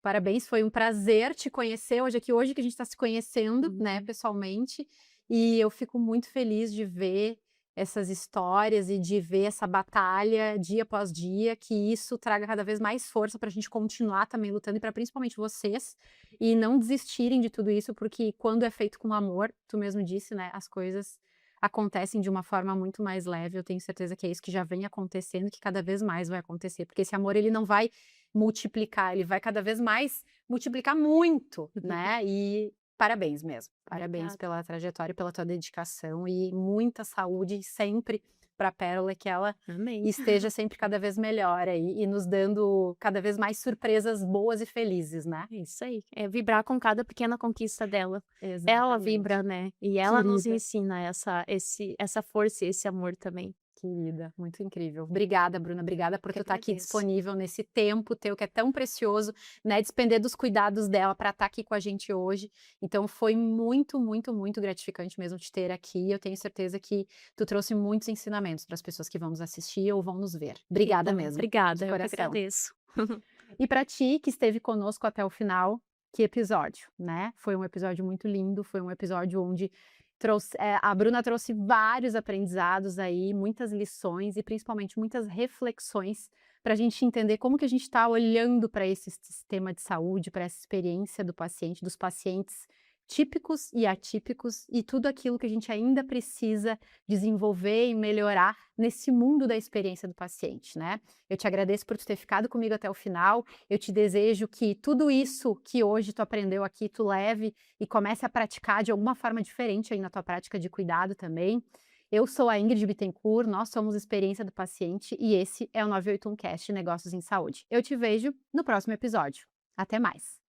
S1: Parabéns, foi um prazer te conhecer hoje aqui, hoje que a gente está se conhecendo, né,
S2: Uhum.
S1: pessoalmente, e eu fico muito feliz de ver essas histórias e de ver essa batalha dia após dia, que isso traga cada vez mais força para a gente continuar também lutando e para principalmente vocês, e não desistirem de tudo isso, porque quando é feito com amor, tu mesmo disse, né, as coisas acontecem de uma forma muito mais leve. Eu tenho certeza que é isso que já vem acontecendo, que cada vez mais vai acontecer, porque esse amor ele não vai multiplicar, ele vai cada vez mais multiplicar muito, né? E parabéns mesmo, parabéns
S2: Obrigada.
S1: pela trajetória e pela tua dedicação e muita saúde sempre para a Pérola, que ela
S2: Amém.
S1: esteja sempre cada vez melhor aí e nos dando cada vez mais surpresas boas e felizes, né?
S2: É isso aí, é vibrar com cada pequena conquista dela. Ela
S1: Exatamente.
S2: vibra, né, e ela nos
S1: Querida,
S2: ensina essa força e esse amor também.
S1: querida, muito incrível. Obrigada, Bruna, obrigada por
S2: Que
S1: tu estar aqui
S2: agradeço.
S1: disponível nesse tempo teu que é tão precioso, né, despender dos cuidados dela para estar aqui com a gente hoje. Então foi muito, muito, muito gratificante mesmo te ter aqui. Eu tenho certeza que tu trouxe muitos ensinamentos para as pessoas que vão nos assistir ou vão nos ver.
S2: Que
S1: Obrigada
S2: bom,
S1: mesmo, de
S2: obrigada, eu que
S1: coração.
S2: agradeço.
S1: E para ti que esteve conosco até o final, que episódio, né? Foi um episódio muito lindo, foi um episódio onde a Bruna trouxe vários aprendizados aí, muitas lições e principalmente muitas reflexões para a gente entender como que a gente está olhando para esse sistema de saúde, para essa experiência do paciente, dos pacientes típicos e atípicos e tudo aquilo que a gente ainda precisa desenvolver e melhorar nesse mundo da experiência do paciente, né? Eu te agradeço por tu ter ficado comigo até o final. Eu te desejo que tudo isso que hoje tu aprendeu aqui, tu leve e comece a praticar de alguma forma diferente aí na tua prática de cuidado também. Eu sou a Ingrid Bittencourt, nós somos Experiência do Paciente e esse é o 981 Cast Negócios em Saúde. Eu te vejo no próximo episódio. Até mais!